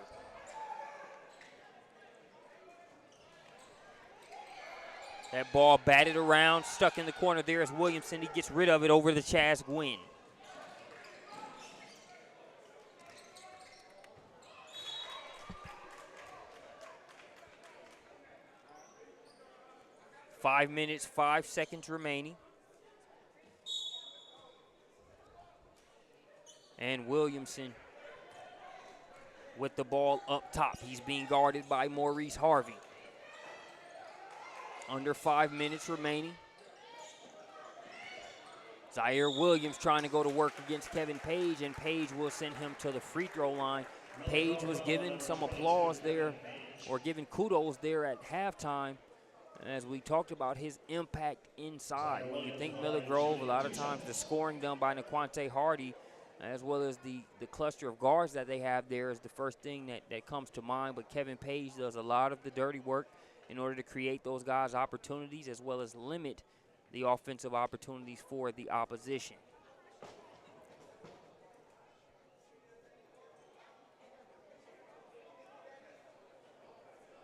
That ball batted around, stuck in the corner there as Williamson. He gets rid of it over the Chaz Gwynn. Five minutes, 5 seconds remaining. And Williamson with the ball up top. He's being guarded by Maurice Harvey. Under 5 minutes remaining. Zaire Williams trying to go to work against Kevin Page, and Page will send him to the free throw line. Page was given some applause there, or given kudos there at halftime, as we talked about his impact inside. When you think Miller Grove, a lot of times the scoring done by Naquante Hardy, as well as the cluster of guards that they have there, is the first thing that comes to mind. But Kevin Page does a lot of the dirty work in order to create those guys opportunities, as well as limit the offensive opportunities for the opposition.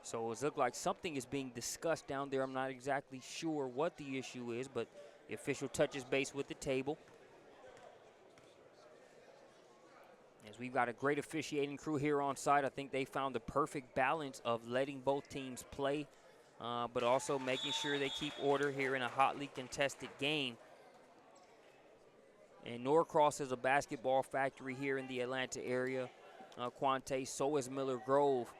So it looks like something is being discussed down there. I'm not exactly sure what the issue is, but the official touches base with the table. As we've got a great officiating crew here on site, I think they found the perfect balance of letting both teams play, but also making sure they keep order here in a hotly contested game. And Norcross is a basketball factory here in the Atlanta area. Quante, so is Miller Grove.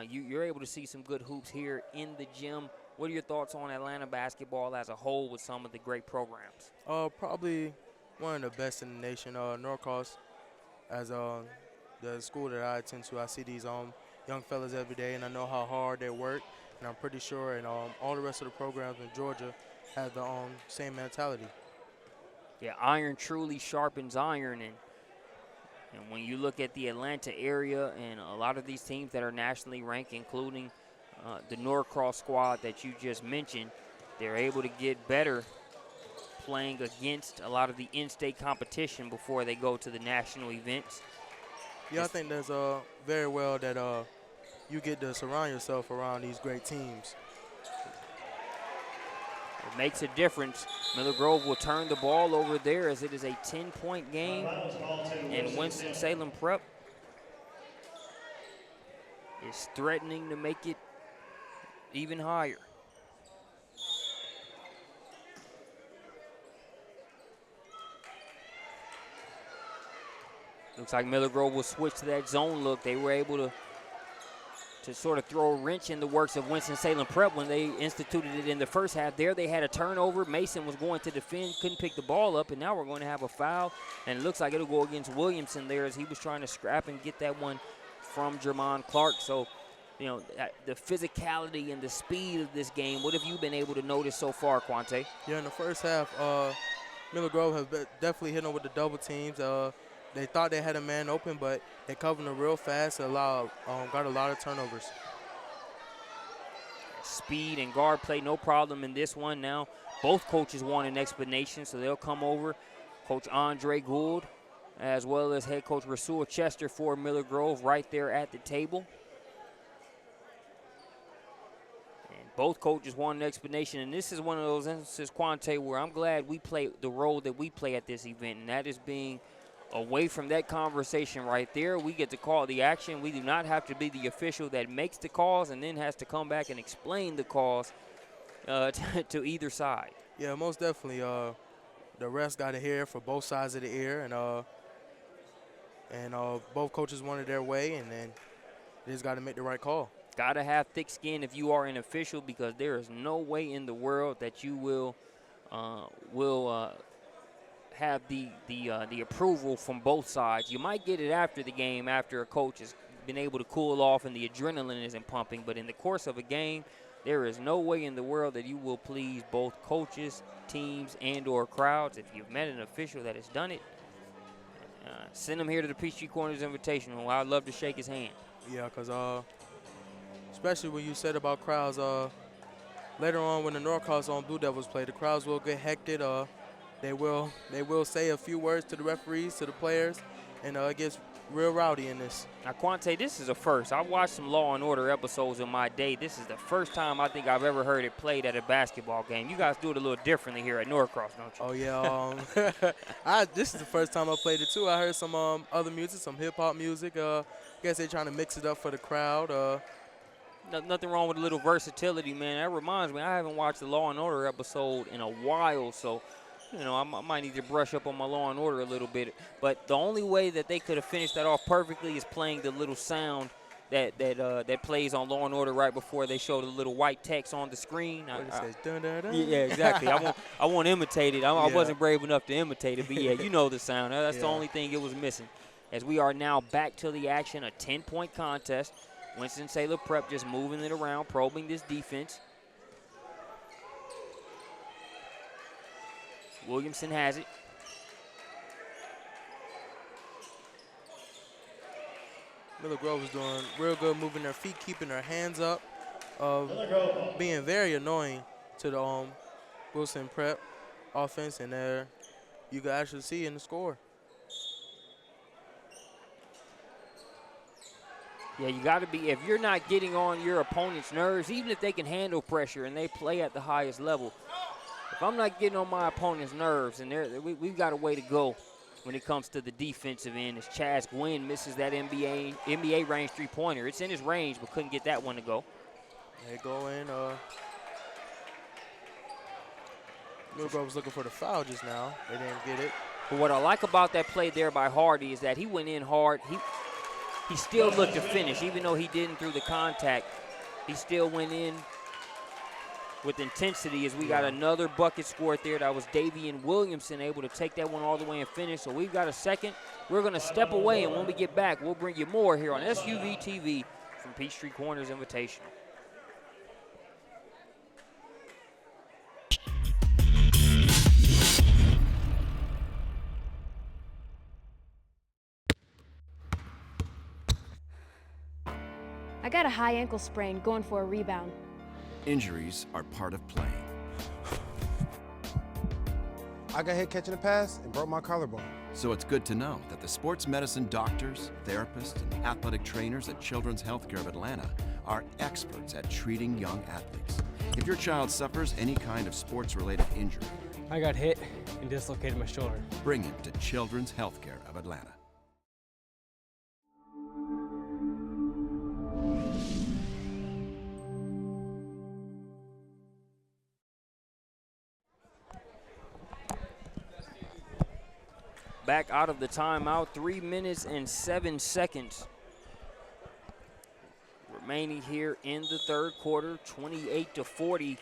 You're able to see some good hoops here in the gym. What are your thoughts on Atlanta basketball as a whole with some of the great programs? Probably one of the best in the nation. Norcross as the school that I attend to, I see these young fellas every day, and I know how hard they work, and I'm pretty sure and all the rest of the programs in Georgia have the same mentality. Yeah, iron truly sharpens iron, and when you look at the Atlanta area and a lot of these teams that are nationally ranked, including the Norcross squad that you just mentioned, they're able to get better playing against a lot of the in-state competition before they go to the national events. Yeah, I think that's very well that you get to surround yourself around these great teams. It makes a difference. Miller Grove will turn the ball over there as it is a 10-point game, and Winston-Salem Prep is threatening to make it even higher. Looks like Miller Grove will switch to that zone look. They were able to sort of throw a wrench in the works of Winston-Salem Prep when they instituted it in the first half. There they had a turnover. Mason was going to defend, couldn't pick the ball up, and now we're going to have a foul. And it looks like it'll go against Williamson there as he was trying to scrap and get that one from Jermon Clark. So, you know, the physicality and the speed of this game, what have you been able to notice so far, Quante? Yeah, in the first half, Miller Grove has definitely hit them with the double teams. They thought they had a man open, but they covered him real fast and got a lot of turnovers. Speed and guard play, no problem in this one. Now both coaches want an explanation, so they'll come over. Coach Andre Gould, as well as head coach Rasul Chester for Miller Grove right there at the table. And both coaches want an explanation, and this is one of those instances, Quante, where I'm glad we play the role that we play at this event, and that is being away from that conversation right there. We get to call the action. We do not have to be the official that makes the calls and then has to come back and explain the calls to either side. Yeah, most definitely. The refs got to hear for both sides of the ear, and both coaches wanted their way, and then they just got to make the right call. Got to have thick skin if you are an official, because there is no way in the world that you will have the approval from both sides. You might get it after the game, after a coach has been able to cool off and the adrenaline isn't pumping, but in the course of a game, there is no way in the world that you will please both coaches, teams, and or crowds. If you've met an official that has done it, send him here to the Peachtree Corners Invitational. I'd love to shake his hand. Yeah, because especially when you said about crowds, later on when the Norcross Blue Devils play, the crowds will get hectic. They will say a few words to the referees, to the players, and it gets real rowdy in this. Now, Quante, this is a first. I've watched some Law and Order episodes in my day. This is the first time I think I've ever heard it played at a basketball game. You guys do it a little differently here at Norcross, don't you? Oh, yeah. This is the first time I played it, too. I heard some other music, some hip-hop music. I guess they're trying to mix it up for the crowd. Nothing wrong with a little versatility, man. That reminds me, I haven't watched the Law and Order episode in a while, so you know, I might need to brush up on my Law and Order a little bit. But the only way that they could have finished that off perfectly is playing the little sound that plays on Law and Order right before they show the little white text on the screen. It says dun, dun, dun. Yeah, exactly. I won't imitate it. I wasn't brave enough to imitate it, but yeah, you know the sound. That's the only thing it was missing. As we are now back to the action, a 10-point contest. Winston-Salem Prep just moving it around, probing this defense. Williamson has it. Miller Grove is doing real good, moving their feet, keeping their hands up, being very annoying to the Wilson Prep offense, and there you can actually see in the score. Yeah, you got to be, if you're not getting on your opponent's nerves, even if they can handle pressure and they play at the highest level, if I'm not getting on my opponent's nerves, and we've got a way to go when it comes to the defensive end, as Chaz Gwynn misses that NBA range three-pointer. It's in his range, but couldn't get that one to go. They go in. Miller Grove was looking for the foul just now. They didn't get it. But what I like about that play there by Hardy is that he went in hard. He still looked to finish, even though he didn't through the contact. He still went in with intensity, as we got another bucket scored there. That was Davian Williamson able to take that one all the way and finish. So we've got a second We're going to step away, and when we get back, we'll bring you more here on SUVtv from Peachtree Corners Invitational. I got a high ankle sprain going for a rebound. Injuries are part of playing. I got hit catching a pass and broke my collarbone. So it's good to know that the sports medicine doctors, therapists, and athletic trainers at Children's Healthcare of Atlanta are experts at treating young athletes. If your child suffers any kind of sports-related injury, I got hit and dislocated my shoulder. bring him to Children's Healthcare of Atlanta. Back out of the timeout, 3 minutes and 7 seconds remaining here in the third quarter, 28-40.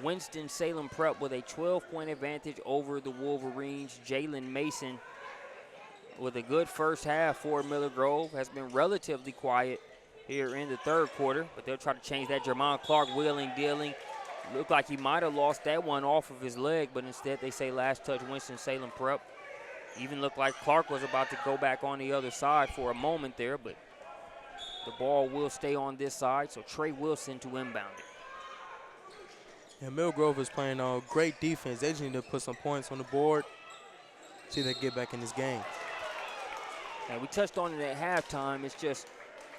Winston-Salem Prep with a 12-point advantage over the Wolverines. Jalen Mason with a good first half for Miller Grove has been relatively quiet here in the third quarter, but they'll try to change that. Jermon Clark wheeling, dealing. Looked like he might have lost that one off of his leg, but instead they say last touch Winston-Salem Prep. Even looked like Clark was about to go back on the other side for a moment there, but the ball will stay on this side, so Trey Wilson to inbound it. And Mill Grove is playing great defense. They just need to put some points on the board, see if they get back in this game. And we touched on it at halftime. It's just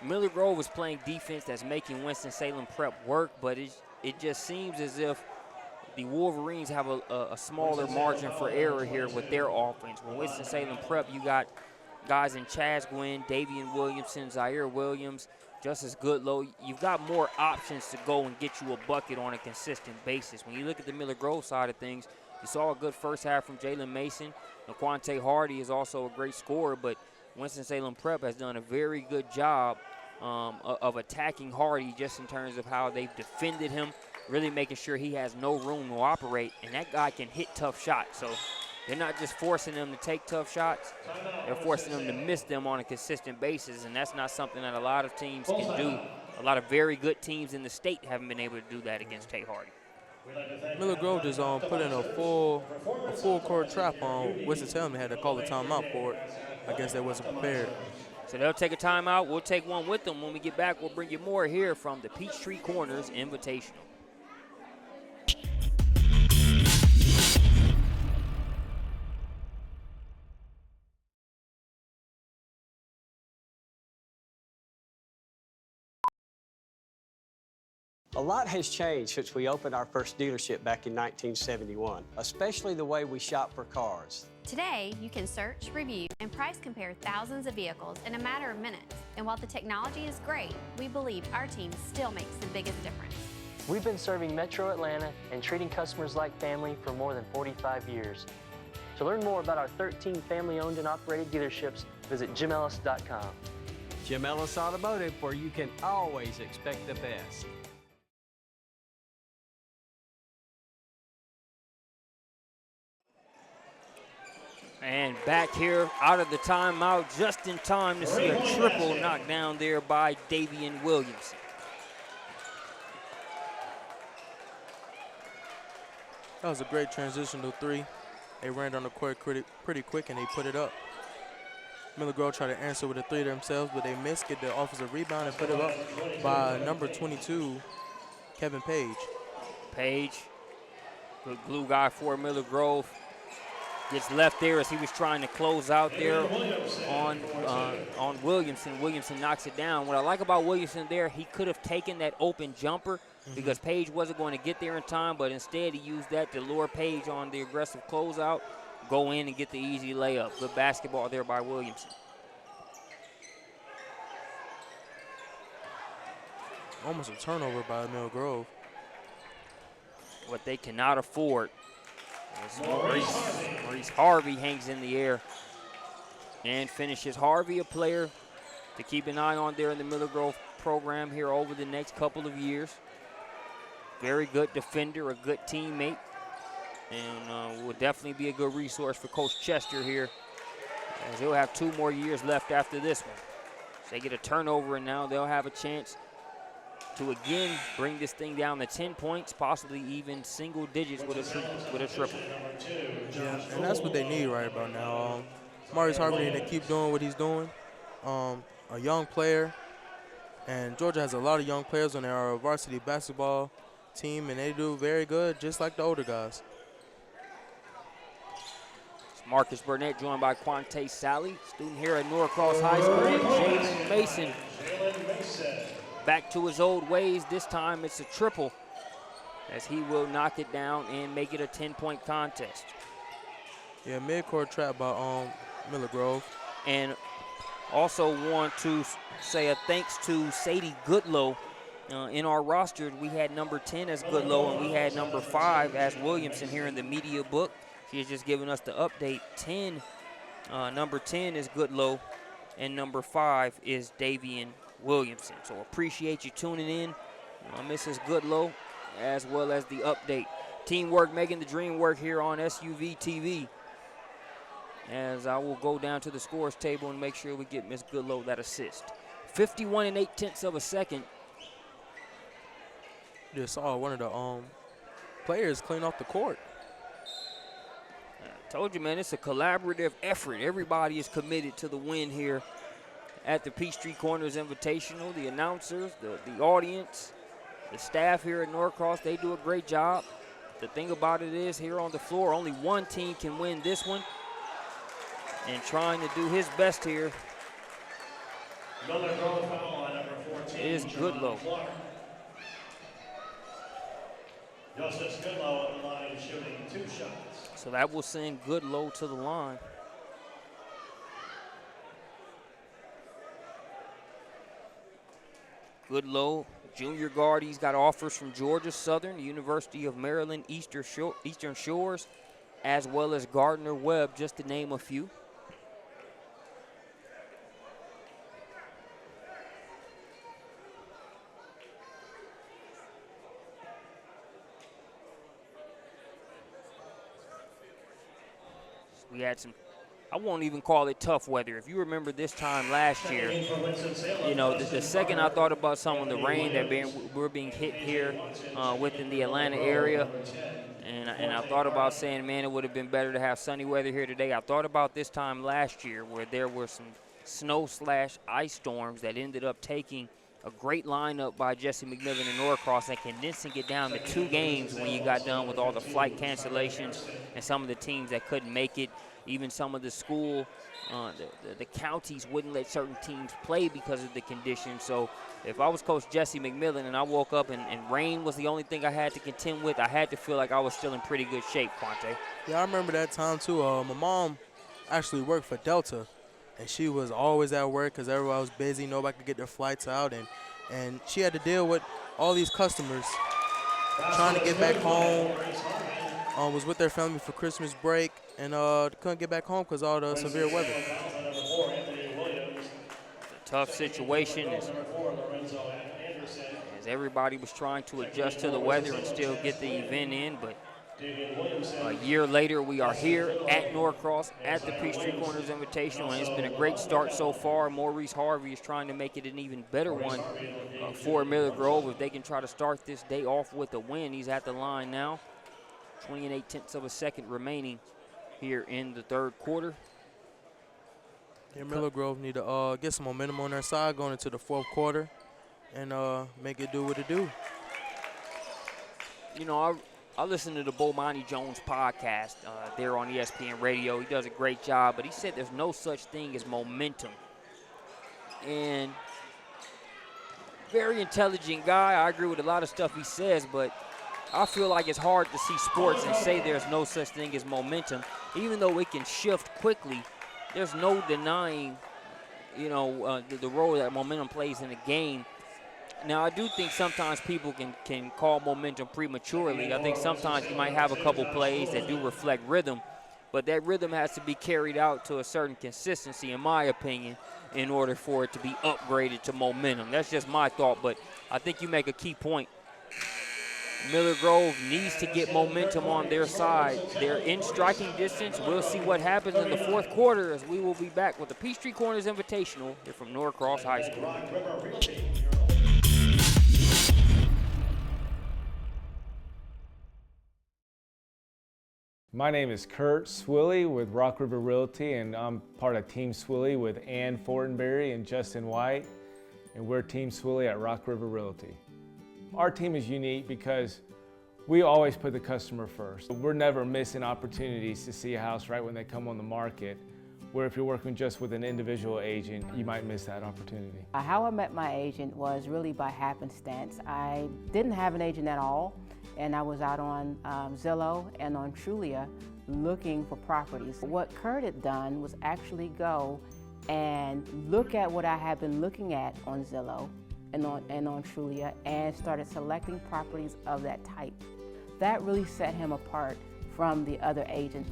Miller Grove is playing defense that's making Winston-Salem Prep work, but it just seems as if the Wolverines have a smaller margin for error here with their offense. With Winston-Salem Prep, you got guys in Chaz Gwynn, Davian Williamson, Zaire Williams, Justice Goodlow. You've got more options to go and get you a bucket on a consistent basis. When you look at the Miller Grove side of things, you saw a good first half from Jalen Mason. Naquante Hardy is also a great scorer, but Winston-Salem Prep has done a very good job of attacking Hardy just in terms of how they've defended him, really making sure he has no room to operate, and that guy can hit tough shots. So they're not just forcing them to take tough shots, they're forcing them to miss them on a consistent basis, and that's not something that a lot of teams can do. A lot of very good teams in the state haven't been able to do that against Tate Hardy. Miller Grove just put in a full court trap on Winston-Salem. They had to call a timeout for it. I guess they wasn't prepared. So they'll take a timeout. We'll take one with them. When we get back, we'll bring you more here from the Peachtree Corners Invitational. A lot has changed since we opened our first dealership back in 1971, especially the way we shop for cars. Today, you can search, review, and price compare thousands of vehicles in a matter of minutes. And while the technology is great, we believe our team still makes the biggest difference. We've been serving Metro Atlanta and treating customers like family for more than 45 years. To learn more about our 13 family-owned and operated dealerships, visit jimellis.com. Jim Ellis Automotive, where you can always expect the best. And back here out of the timeout just in time to see a triple knocked down there by Davian Williamson. That was a great transitional three. They ran down the court pretty quick and they put it up. Miller Grove tried to answer with a three themselves, but they missed, get the offensive rebound and put it up by number 22, Kevin Page. Page, good glue guy for Miller Grove. Gets left there as he was trying to close out there on Williamson. Williamson knocks it down. What I like about Williamson there, he could have taken that open jumper because Page wasn't going to get there in time, but instead he used that to lure Page on the aggressive closeout, go in and get the easy layup. Good basketball there by Williamson. Almost a turnover by Mill Grove. What they cannot afford. Maurice Harvey hangs in the air and finishes. Harvey, a player to keep an eye on there in the Miller Grove program here over the next couple of years. Very good defender, a good teammate, and will definitely be a good resource for Coach Chester here as he'll have 2 more years left after this one. So they get a turnover, and now they'll have a chance to again bring this thing down to 10 points, possibly even single digits with a triple. Yeah, and that's what they need right about now. Maurice Harvey to keep doing what he's doing. A young player, and Georgia has a lot of young players on their varsity basketball team, and they do very good, just like the older guys. Marcus Burnett joined by Quante Sally, student here at Norcross High School. Jalen Mason back to his old ways. This time it's a triple, as he will knock it down and make it a 10-point contest. Yeah, midcourt trap by Miller Grove. And also want to say a thanks to Sadie Goodlow. In our roster, we had number 10 as Goodlow, and we had number 5 as Williamson here in the media book. She has just given us the update. Number 10 is Goodlow, and number 5 is Davian Williamson. So appreciate you tuning in, Mrs. Goodlow, as well as the update. Teamwork making the dream work here on SUVtv. As I will go down to the scores table and make sure we get Miss Goodlow that assist. 51 8/10 of a second. Just saw one of the players clean off the court. I told you, man, it's a collaborative effort. Everybody is committed to the win here at the Peachtree Corners Invitational. The announcers, the audience, the staff here at Norcross, they do a great job. The thing about it is, here on the floor, only one team can win this one. And trying to do his best here is Goodlow. Justice Goodlow at the line shooting 2 shots. So that will send Goodlow to the line. Goodlow, junior guard, he's got offers from Georgia Southern, the University of Maryland, Eastern Shores, as well as Gardner-Webb, just to name a few. We had some, I won't even call it tough weather. If you remember this time last year, you know, the second I thought about some of the rain that we're being hit here within the Atlanta area, and I thought about saying, man, it would have been better to have sunny weather here today. I thought about this time last year where there were some snow/ice storms that ended up taking a great lineup by Jesse McMillan and Norcross and condensing it down to 2 games when you got done with all the flight cancellations and some of the teams that couldn't make it. Even some of the school, the counties wouldn't let certain teams play because of the conditions. So if I was Coach Jesse McMillan and I woke up and rain was the only thing I had to contend with, I had to feel like I was still in pretty good shape, Quante. Yeah, I remember that time too. My mom actually worked for Delta, and she was always at work because everybody was busy. Nobody could get their flights out, and she had to deal with all these customers trying to get back home. Was with their family for Christmas break, and couldn't get back home because all the severe weather. It's a tough situation as everybody was trying to adjust to the weather and still get the event in, but a year later, we are here at Norcross at the Peachtree Corners Invitational, and it's been a great start so far. Maurice Harvey is trying to make it an even better one for Miller Grove. If they can try to start this day off with a win, he's at the line now. 20 8/10 of a second remaining here in the third quarter. Yeah, Miller Grove need to get some momentum on their side going into the fourth quarter and make it do what it do. You know, I listened to the Bomani Jones podcast there on ESPN Radio. He does a great job, but he said there's no such thing as momentum. And very intelligent guy. I agree with a lot of stuff he says, but I feel like it's hard to see sports and say there's no such thing as momentum. Even though it can shift quickly, there's no denying, you know, the role that momentum plays in a game. Now, I do think sometimes people can call momentum prematurely. I think sometimes you might have a couple plays that do reflect rhythm, but that rhythm has to be carried out to a certain consistency, in my opinion, in order for it to be upgraded to momentum. That's just my thought, but I think you make a key point. Miller Grove needs to get momentum on their side. They're in striking distance. We'll see what happens in the fourth quarter as we will be back with the Peachtree Corners Invitational here from Norcross High School. My name is Kurt Swilley with Rock River Realty, and I'm part of Team Swilley with Ann Fortenberry and Justin White, and we're Team Swilley at Rock River Realty. Our team is unique because we always put the customer first. We're never missing opportunities to see a house right when they come on the market, where if you're working just with an individual agent, you might miss that opportunity. How I met my agent was really by happenstance. I didn't have an agent at all, and I was out on Zillow and on Trulia looking for properties. What Kurt had done was actually go and look at what I had been looking at on Zillow and on Trulia and started selecting properties of that type. That really set him apart from the other agents.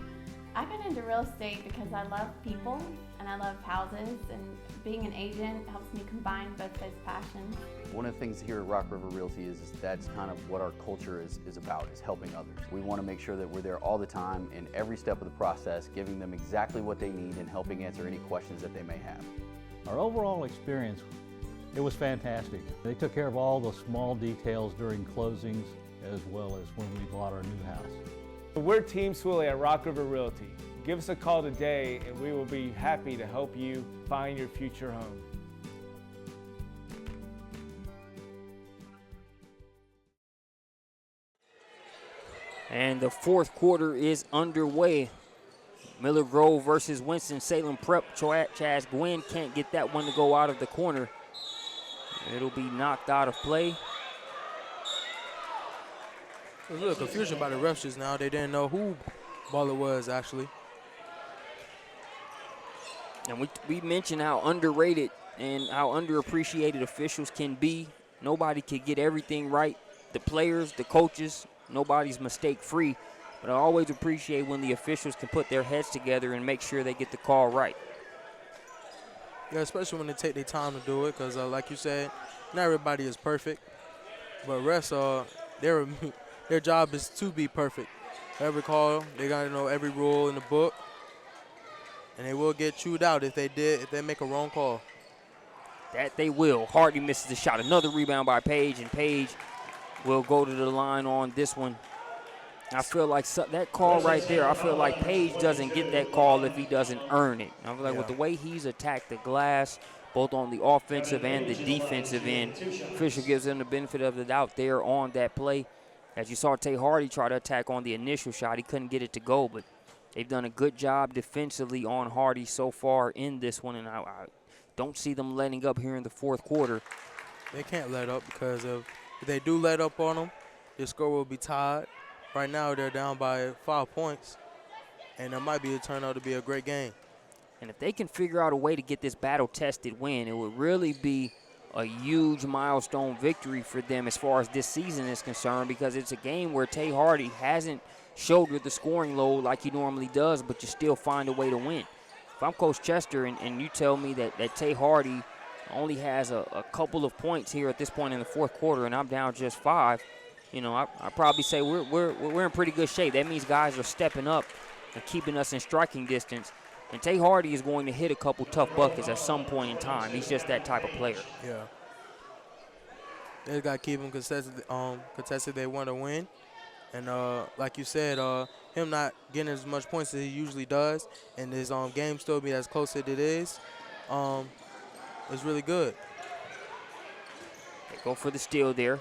I got into real estate because I love people and I love houses, and being an agent helps me combine both those passions. One of the things here at Rock River Realty is that's kind of what our culture is about, is helping others. We want to make sure that we're there all the time in every step of the process, giving them exactly what they need and helping answer any questions that they may have. Our overall experience, it was fantastic. They took care of all the small details during closings as well as when we bought our new house. We're Team Swilley at Rock River Realty. Give us a call today and we will be happy to help you find your future home. And the fourth quarter is underway. Miller Grove versus Winston-Salem Prep. Chaz Gwynn can't get that one to go out of the corner. It'll be knocked out of play. There's a little confusion by the refs just now. They didn't know who ball it was, actually. And we mentioned how underrated and how underappreciated officials can be. Nobody can get everything right. The players, the coaches, nobody's mistake-free. But I always appreciate when the officials can put their heads together and make sure they get the call right. Yeah, especially when they take their time to do it, because like you said, not everybody is perfect. But refs, their job is to be perfect. Every call, they got to know every rule in the book. And they will get chewed out if they make a wrong call. That they will. Hardy misses the shot. Another rebound by Page, and Page will go to the line on this one. I feel like that call right there, I feel like Page doesn't get that call if he doesn't earn it. I feel like with the way he's attacked the glass, both on the offensive and the defensive end, official gives him the benefit of the doubt there on that play. As you saw Tay Hardy try to attack on the initial shot, he couldn't get it to go, but they've done a good job defensively on Hardy so far in this one, and I don't see them letting up here in the fourth quarter. They can't let up, because if they do let up on them, the score will be tied. Right now they're down by 5 points, and it might be a turn out to be a great game. And if they can figure out a way to get this battle-tested win, it would really be a huge milestone victory for them as far as this season is concerned, because it's a game where Tay Hardy hasn't shouldered the scoring load like he normally does, but you still find a way to win. If I'm Coach Chester and you tell me that Tay Hardy only has a couple of points here at this point in the fourth quarter and I'm down just 5, you know, I probably say we're in pretty good shape. That means guys are stepping up and keeping us in striking distance. And Tay Hardy is going to hit a couple tough buckets at some point in time. He's just that type of player. Yeah. They got to keep him contested. They want to win. And like you said, him not getting as much points as he usually does, and his game still be as close as it is really good. They go for the steal there.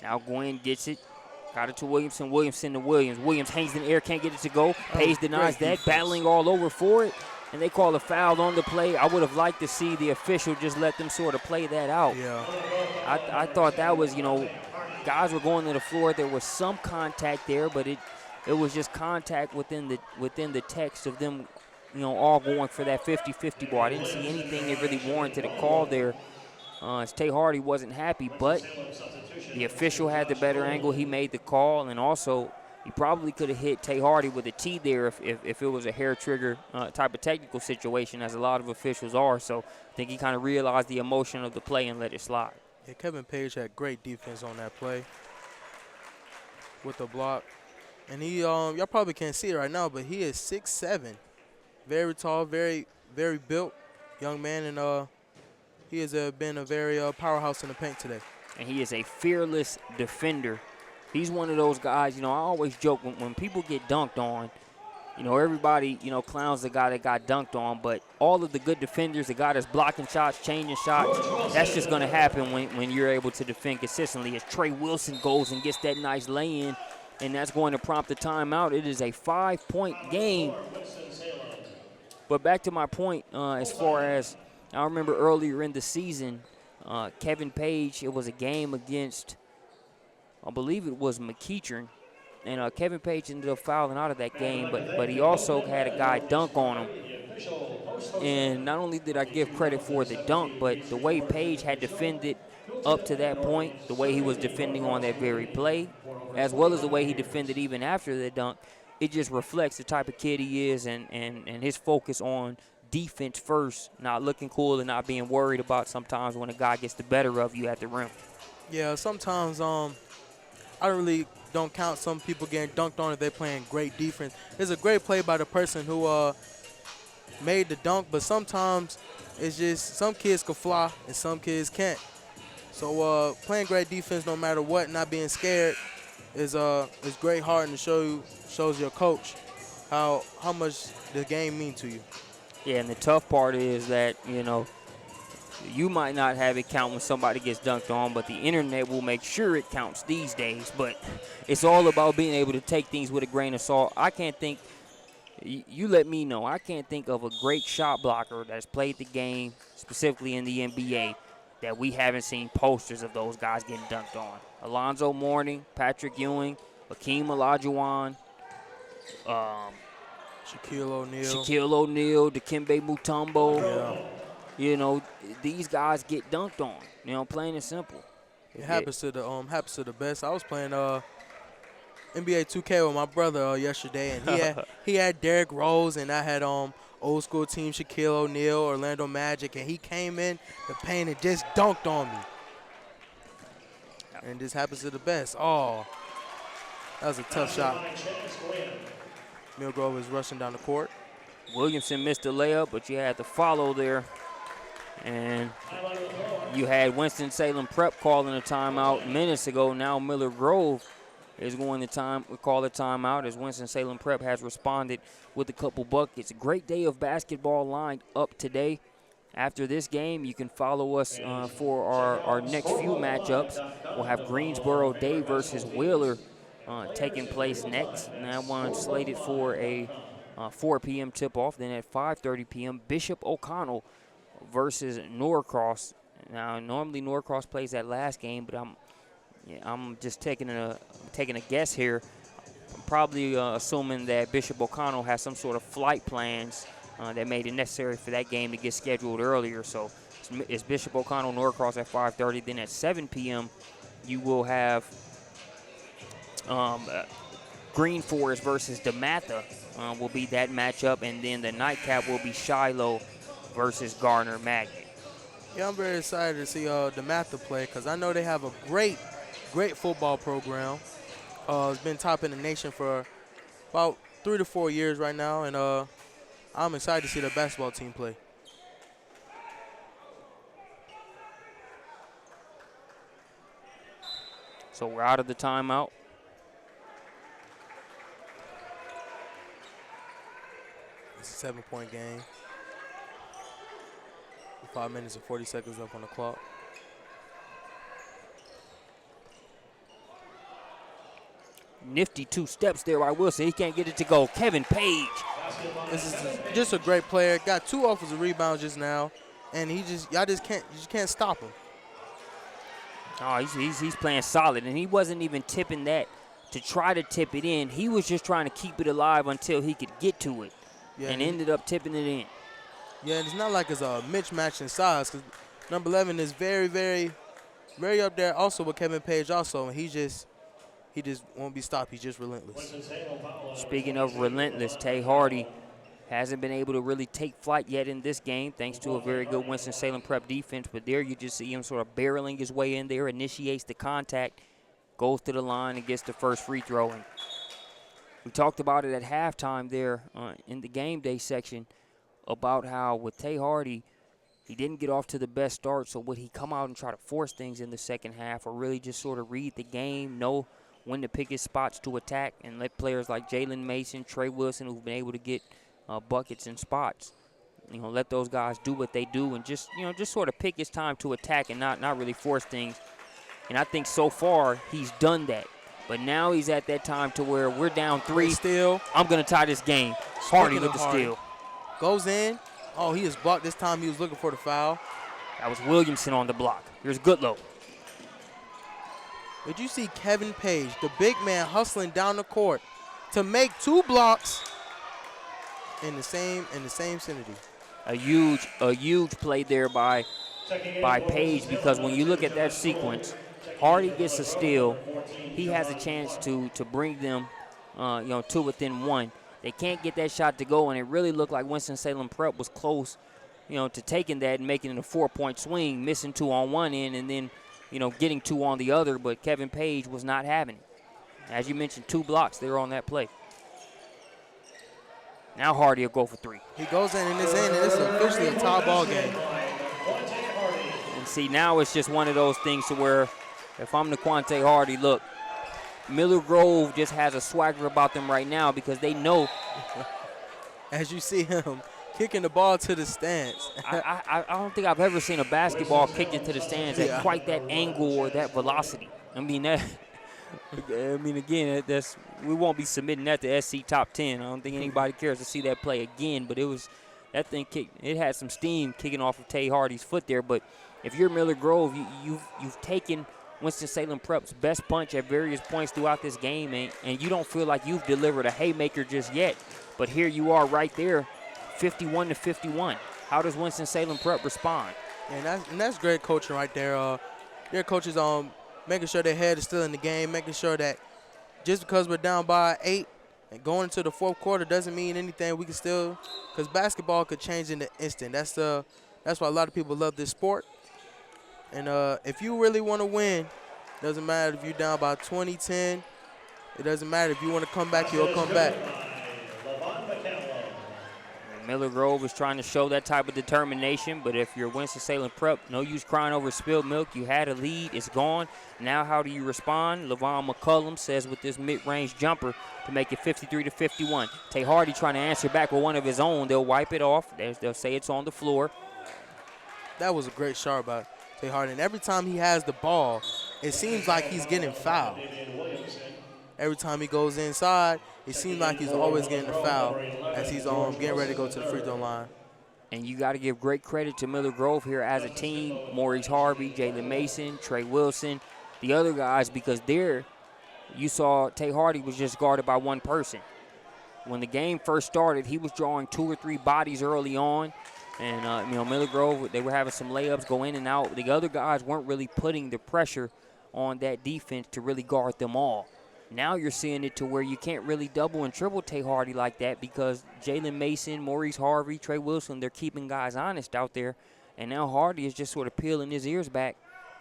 Now Gwen gets it. Got it to Williamson. Williamson to Williams. Williams hangs in the air, can't get it to go. Page denies that, battling all over for it. And they call a foul on the play. I would have liked to see the official just let them sort of play that out. Yeah. I thought that was, you know, guys were going to the floor. There was some contact there, but it was just contact within the text of them, you know, all going for that 50-50 ball. I didn't see anything that really warranted a call there. As Tay Hardy wasn't happy, but the official had the better angle. He made the call, and also he probably could have hit Tay Hardy with a tee there if it was a hair trigger type of technical situation, as a lot of officials are. So I think he kind of realized the emotion of the play and let it slide. Yeah, Kevin Page had great defense on that play. with the block. And he, y'all probably can't see it right now, but he is 6'7", very tall, very, very built young man, and he has been a very powerhouse in the paint today. And he is a fearless defender. He's one of those guys, I always joke when people get dunked on, everybody, clowns the guy that got dunked on, but all of the good defenders, the guy that's blocking shots, changing shots, that's just going to happen when you're able to defend consistently. As Trey Wilson goes and gets that nice lay-in, and that's going to prompt the timeout. It is a 5-point game. But back to my point, as far as I remember earlier in the season, Kevin Page, it was a game against, I believe it was McEachern, and Kevin Page ended up fouling out of that game, but he also had a guy dunk on him. And not only did I give credit for the dunk, but the way Page had defended up to that point, the way he was defending on that very play, as well as the way he defended even after the dunk, it just reflects the type of kid he is and his focus on defense first, not looking cool and not being worried about sometimes when a guy gets the better of you at the rim. Yeah, sometimes I really don't count some people getting dunked on if they're playing great defense. It's a great play by the person who made the dunk, but sometimes it's just some kids can fly and some kids can't. So playing great defense no matter what, not being scared, is great heart, and shows your coach how much the game means to you. Yeah, and the tough part is that, you might not have it count when somebody gets dunked on, but the internet will make sure it counts these days. But it's all about being able to take things with a grain of salt. I can't think, you let me know, I can't think of a great shot blocker that's played the game, specifically in the NBA, that we haven't seen posters of those guys getting dunked on. Alonzo Mourning, Patrick Ewing, Hakeem Olajuwon, Shaquille O'Neal, Dikembe Mutombo. Yeah. These guys get dunked on, plain and simple. It happens to the best. I was playing NBA 2K with my brother yesterday, and he had Derrick Rose, and I had old school team Shaquille O'Neal, Orlando Magic, and he came in the paint and just dunked on me. And this happens to the best. Oh, that was a tough shot. Millgrove is rushing down the court. Williamson missed the layup, but you had to follow there. And you had Winston-Salem Prep calling a timeout minutes ago. Now Miller Grove is going to call a timeout as Winston-Salem Prep has responded with a couple buckets. A great day of basketball lined up today. After this game, you can follow us for our next few matchups. We'll have Greensboro Day versus Wheeler taking place next. And that one slated for a 4 p.m. tip-off. Then at 5:30 p.m., Bishop O'Connell versus Norcross. Now, normally Norcross plays that last game, but I'm just taking a guess here. I'm probably assuming that Bishop O'Connell has some sort of flight plans that made it necessary for that game to get scheduled earlier. So it's Bishop O'Connell Norcross at 5:30. Then at 7 p.m. you will have Green Forest versus DeMatha will be that matchup, and then the nightcap will be Shiloh versus Garner Magnet. Yeah, I'm very excited to see DeMatha play because I know they have a great football program. It's been top in the nation for about 3 to 4 years right now, and I'm excited to see the basketball team play. So we're out of the timeout. It's a 7-point game. 5 minutes and 40 seconds up on the clock. Nifty 2 steps there by Wilson. He can't get it to go. Kevin Page. This is just a great player. Got 2 offensive rebounds just now, and you just can't stop him. Oh, he's playing solid, and he wasn't even tipping that to try to tip it in. He was just trying to keep it alive until he could get to it, and ended up tipping it in. Yeah, and it's not like it's a mismatch in size because number 11 is very, very, very up there also with Kevin Page also, and he just won't be stopped. He's just relentless. Speaking of relentless, Tay Hardy hasn't been able to really take flight yet in this game thanks to a very good Winston-Salem Prep defense, but there you just see him sort of barreling his way in there, initiates the contact, goes to the line and gets the first free throw. And we talked about it at halftime there in the game day section about how with Tay Hardy, he didn't get off to the best start, so would he come out and try to force things in the second half or really just sort of read the game, know when to pick his spots to attack, and let players like Jalen Mason, Trey Wilson, who've been able to get buckets and spots, let those guys do what they do and just sort of pick his time to attack and not really force things. And I think so far he's done that. But now he's at that time to where we're down 3. Steal. I'm going to tie this game. Hardy with the steal. Goes in. Oh, he is blocked. This time he was looking for the foul. That was Williamson on the block. Here's Goodlow. Did you see Kevin Page, the big man, hustling down the court to make 2 blocks in the same vicinity? A huge play there by Page, because when you look at that sequence, Hardy gets a steal. He has a chance to bring them to within 1. They can't get that shot to go, and it really looked like Winston-Salem Prep was close, to taking that and making it a 4-point swing, missing 2 on one end and then, getting 2 on the other, but Kevin Page was not having it. As you mentioned, 2 blocks there on that play. Now Hardy will go for 3. He goes in and it's in, and it's officially a tie ball game. And see, now it's just one of those things to where if I'm Naquante Hardy, look, Miller Grove just has a swagger about them right now because they know. As you see him kicking the ball to the stands. I don't think I've ever seen a basketball kicked into the stands at quite that angle or that velocity. Again, we won't be submitting that to SC Top 10. I don't think anybody cares to see that play again, but that thing kicked. It had some steam kicking off of Tay Hardy's foot there. But if you're Miller Grove, you've taken Winston-Salem Prep's best punch at various points throughout this game, and you don't feel like you've delivered a haymaker just yet. But here you are right there, 51-51. How does Winston-Salem Prep respond? And that's great coaching right there. Their coaches making sure their head is still in the game, making sure that just because we're down by 8 and going into the 4th quarter doesn't mean anything. We can still, because basketball could change in an instant. That's why a lot of people love this sport. And if you really want to win, doesn't matter if you're down by 20, 10. It doesn't matter. If you want to come back, you'll come back. Miller Grove is trying to show that type of determination, but if you're Winston-Salem Prep, no use crying over spilled milk. You had a lead. It's gone. Now how do you respond? LaVon McCullum says with this mid-range jumper to make it 53-51. Tay Hardy trying to answer back with one of his own. They'll wipe it off. They'll say it's on the floor. That was a great shot by Tay Hardy. And every time he has the ball, it seems like he's getting fouled. Every time he goes inside, it seems like he's always getting a foul as he's getting ready to go to the free throw line. And you got to give great credit to Miller Grove here as a team. Maurice Harvey, Jalen Mason, Trey Wilson, the other guys, because there you saw Tay Hardy was just guarded by one person. When the game first started, he was drawing 2 or 3 bodies early on. And, Miller Grove, they were having some layups go in and out. The other guys weren't really putting the pressure on that defense to really guard them all. Now you're seeing it to where you can't really double and triple Tay Hardy like that because Jalen Mason, Maurice Harvey, Trey Wilson, they're keeping guys honest out there. And now Hardy is just sort of peeling his ears back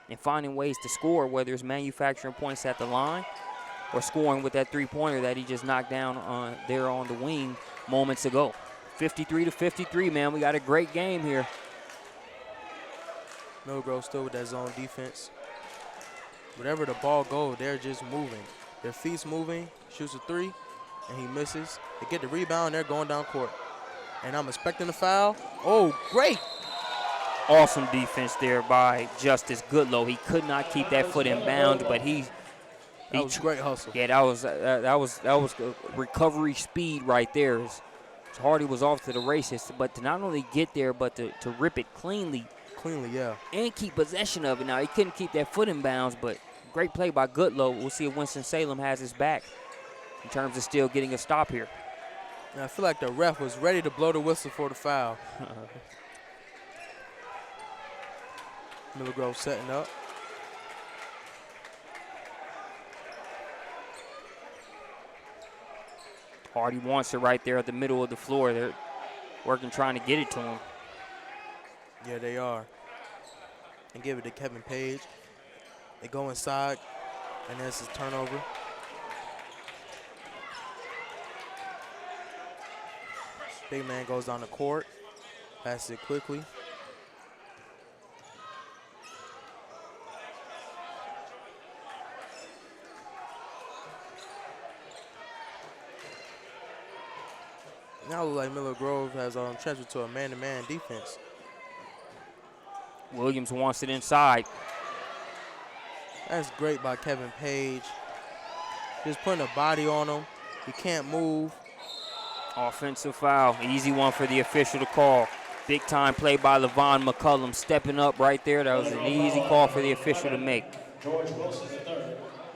and finding ways to score, whether it's manufacturing points at the line or scoring with that three-pointer that he just knocked down there on the wing moments ago. 53-53, man. We got a great game here. Miller Grove still with that zone defense. Wherever the ball goes, they're just moving. Their feet's moving, shoots a 3, and he misses. They get the rebound, they're going down court. And I'm expecting a foul. Oh, great. Awesome defense there by Justice Goodlow. He could not keep that foot in bounds, but that was great hustle. Yeah, that was recovery speed right there. Hardy was off to the races, but to not only get there, but to rip it cleanly. Yeah. And keep possession of it. Now, he couldn't keep that foot in bounds, but great play by Goodlow. We'll see if Winston-Salem has his back in terms of still getting a stop here. And I feel like the ref was ready to blow the whistle for the foul. Miller Grove setting up. Hardy wants it right there at the middle of the floor. They're working trying to get it to him. Yeah, they are. And give it to Kevin Page. They go inside. And this is turnover. Big man goes down the court, passes it quickly. Now it looks like Miller Grove has transferred to a man-to-man defense. Williams wants it inside. That's great by Kevin Page. Just putting a body on him. He can't move. Offensive foul, easy one for the official to call. Big time play by LaVon McCullum, stepping up right there. That was an easy call for the official to make. George Wilson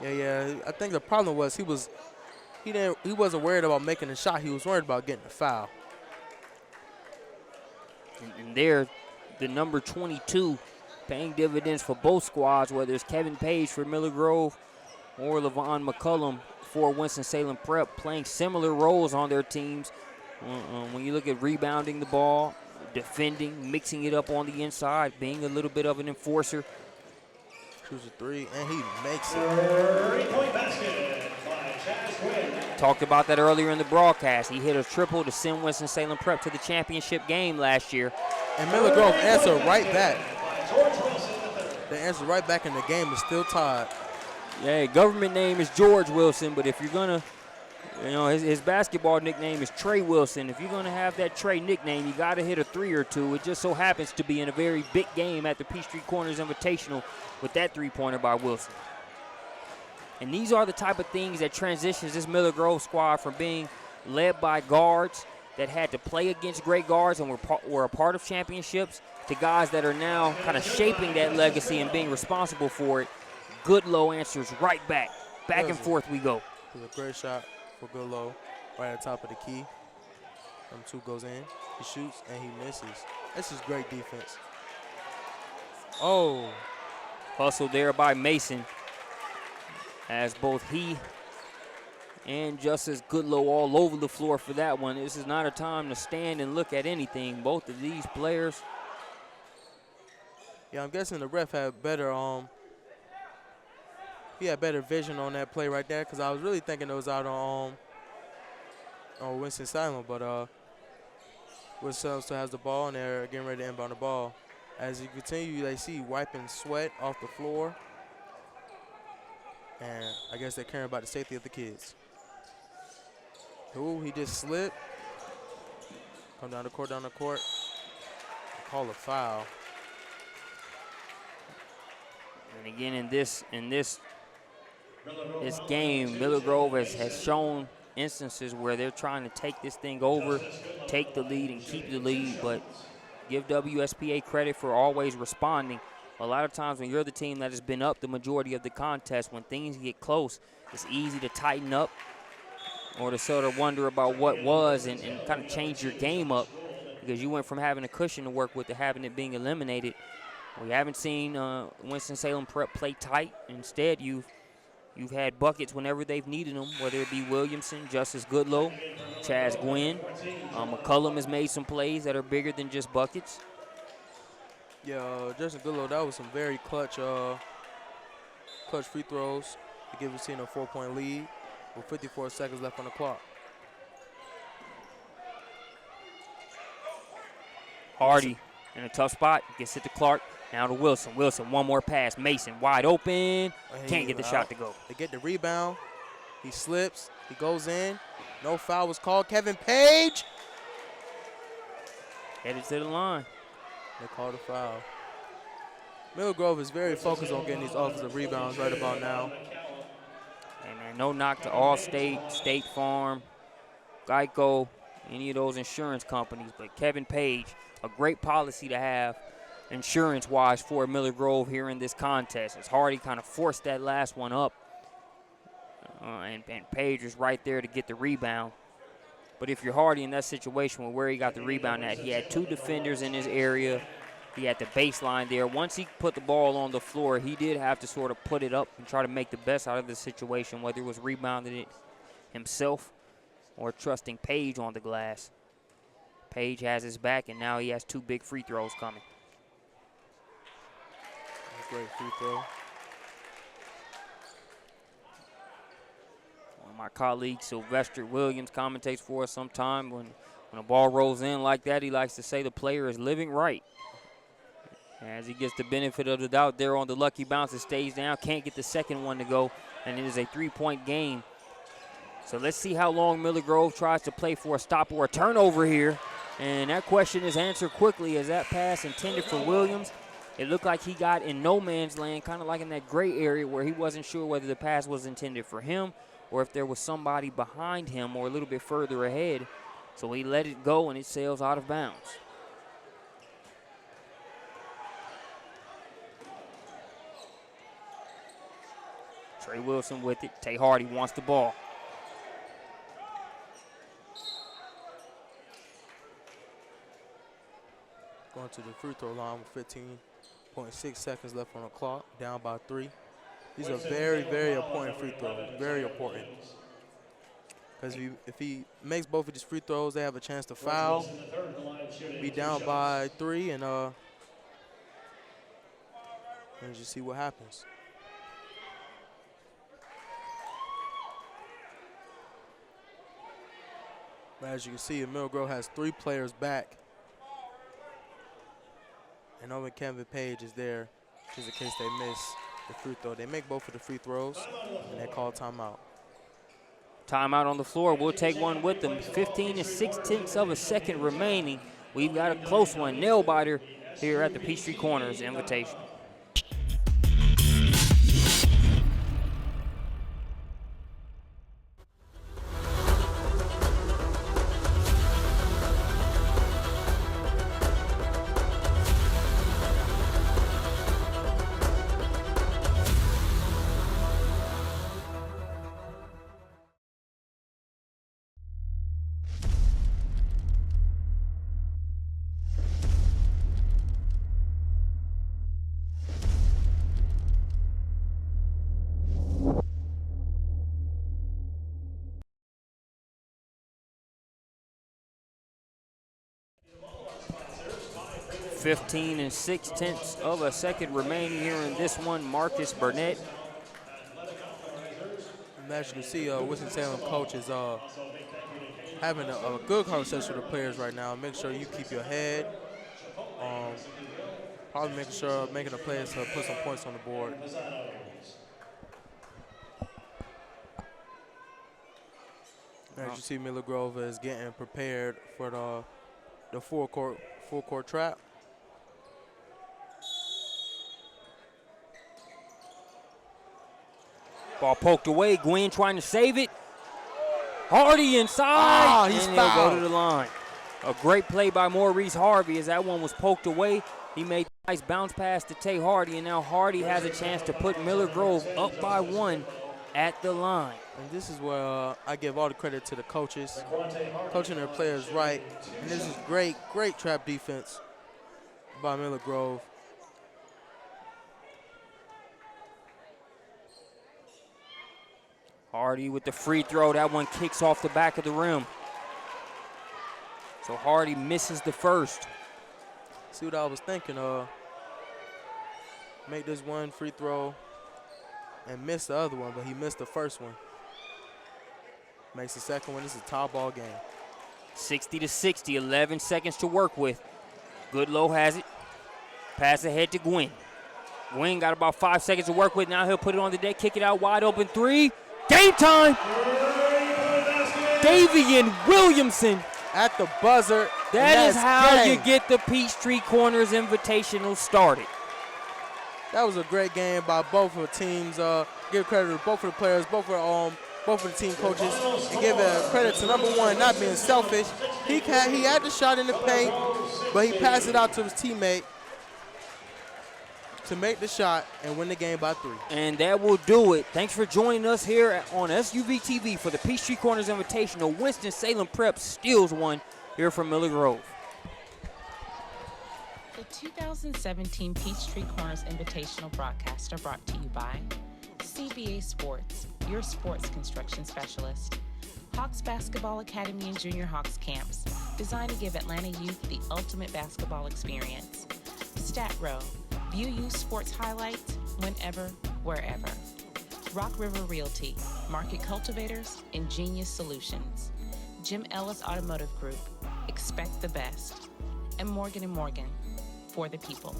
III. Yeah. I think the problem was he wasn't worried about making a shot. He was worried about getting a foul. And there, the number 22 paying dividends for both squads, whether it's Kevin Page for Miller Grove or LaVon McCullum for Winston-Salem Prep, playing similar roles on their teams. When you look at rebounding the ball, defending, mixing it up on the inside, being a little bit of an enforcer. Shoots a three, and he makes it. 3-point basket by Chaz Quinn. Talked about that earlier in the broadcast. He hit a triple to send Winston-Salem Prep to the championship game last year. And Miller Grove answered right back. They answered right back, and the game is still tied. Yeah, government name is George Wilson, but if you're going to, his basketball nickname is Trey Wilson. If you're going to have that Trey nickname, you got to hit a three or two. It just so happens to be in a very big game at the Peachtree Corners Invitational with that three-pointer by Wilson. And these are the type of things that transitions this Miller Grove squad from being led by guards that had to play against great guards and were a part of championships to guys that are now kind of shaping that legacy and being responsible for it. Goodlow answers right back. Back and forth we go. It was a great shot for Goodlow right at the top of the key. Number 2 goes in. He shoots, and he misses. This is great defense. Oh. Hustle there by Mason as both he and Justice Goodlow all over the floor for that one. This is not a time to stand and look at anything. Both of these players. Yeah, I'm guessing the ref had better he had better vision on that play right there, because I was really thinking it was out on Winston-Salem, but Winston still has the ball, and they're getting ready to inbound the ball. As you continue, they see wiping sweat off the floor, and I guess they're caring about the safety of the kids. Ooh, he just slipped. Come down the court. Call a foul. And again, in this game, Miller Grove has shown instances where they're trying to take this thing over, take the lead and keep the lead, but give WSPA credit for always responding. A lot of times when you're the team that has been up the majority of the contest, when things get close, it's easy to tighten up or to sort of wonder about what was and kind of change your game up, because you went from having a cushion to work with to having it being eliminated. We haven't seen Winston-Salem Prep play tight. Instead, you've had buckets whenever they've needed them, whether it be Williamson, Justice Goodlow, Chaz Gwynn. McCullum has made some plays that are bigger than just buckets. Yeah, Justin Goodlow, that was some very clutch free throws to give his team a 4-point lead with 54 seconds left on the clock. Hardy in a tough spot, gets it to Clark. Now to Wilson. Wilson, one more pass. Mason wide open. Can't get the shot to go. They get the rebound. He slips. He goes in. No foul was called. Kevin Page. Headed to the line. They called a foul. Miller Grove is very focused on getting these offensive rebounds right about now. Hey, man, no knock to Allstate, State Farm, Geico, any of those insurance companies. But Kevin Page, a great policy to have insurance-wise for Miller Grove here in this contest. As Hardy kind of forced that last one up, and Page is right there to get the rebound. But if you're Hardy in that situation where he got the rebound at, he had 2 defenders in his area. He had the baseline there. Once he put the ball on the floor, he did have to sort of put it up and try to make the best out of the situation, whether it was rebounding it himself or trusting Page on the glass. Page has his back, and now he has 2 big free throws coming. Great free throw. My colleague Sylvester Williams commentates for us sometime. When a ball rolls in like that, he likes to say the player is living right. As he gets the benefit of the doubt there on the lucky bounce, it stays down, can't get the second one to go, and it is a 3-point game. So let's see how long Miller Grove tries to play for a stop or a turnover here. And that question is answered quickly as that pass intended for Williams. It looked like he got in no man's land, kind of like in that gray area where he wasn't sure whether the pass was intended for him or if there was somebody behind him or a little bit further ahead. So he let it go, and it sails out of bounds. Trey Wilson with it. Tay Hardy wants the ball. Going to the free throw line with 15.6 seconds left on the clock, down by 3. These are very, very important free throws, very important. Because if he makes both of these free throws, they have a chance to foul, be down by 3, and just see what happens. But as you can see, Mill Grove has 3 players back. And over Kevin Page is there just in case they miss the free throw. They make both of the free throws, and they call timeout. Timeout on the floor. We'll take one with them. 15 6/10 of a second remaining. We've got a close one. Nail biter here at the Peachtree Corners Invitational. $15 6/10 of a second remaining here in this one. Marcus Burnett. And as you can see, Winston Salem coach is having a good conversation with the players right now. Make sure you keep your head. Probably making the players put some points on the board. As you see, Miller Grove is getting prepared for the full court trap. Ball poked away. Gwynn trying to save it. Hardy inside. He's and fouled. He'll go to the line. A great play by Maurice Harvey as that one was poked away. He made a nice bounce pass to Tay Hardy, and now Hardy has a chance to put Miller Grove up by 1 at the line. And this is where I give all the credit to the coaches, coaching their players right. And this is great trap defense by Miller Grove. Hardy with the free throw. That one kicks off the back of the rim. So Hardy misses the first. See what I was thinking of. Make this one free throw and miss the other one, but he missed the first one. Makes the second one. This is a tie ball game. 60-60, 11 seconds to work with. Goodlow has it. Pass ahead to Gwynn. Gwynn got about 5 seconds to work with. Now he'll put it on the deck, kick it out, wide open 3. Game time! Davian Williamson. At the buzzer. That is how you get the Peachtree Corners Invitational started. That was a great game by both of the teams. Give credit to both of the players, both of the team coaches, and give credit to number 1 not being selfish. He had the shot in the paint, but he passed it out to his teammate to make the shot and win the game by 3. And that will do it. Thanks for joining us here on SUVtv for the Peachtree Corners Invitational. Winston-Salem Prep steals one here from Miller Grove. The 2017 Peachtree Corners Invitational broadcasts are brought to you by CBA Sports, your sports construction specialist. Hawks Basketball Academy and Junior Hawks Camps, designed to give Atlanta youth the ultimate basketball experience. StatRow, view youth sports highlights whenever, wherever. Rock River Realty, Market Cultivators, Ingenious Solutions. Jim Ellis Automotive Group, expect the best. And Morgan & Morgan, for the people.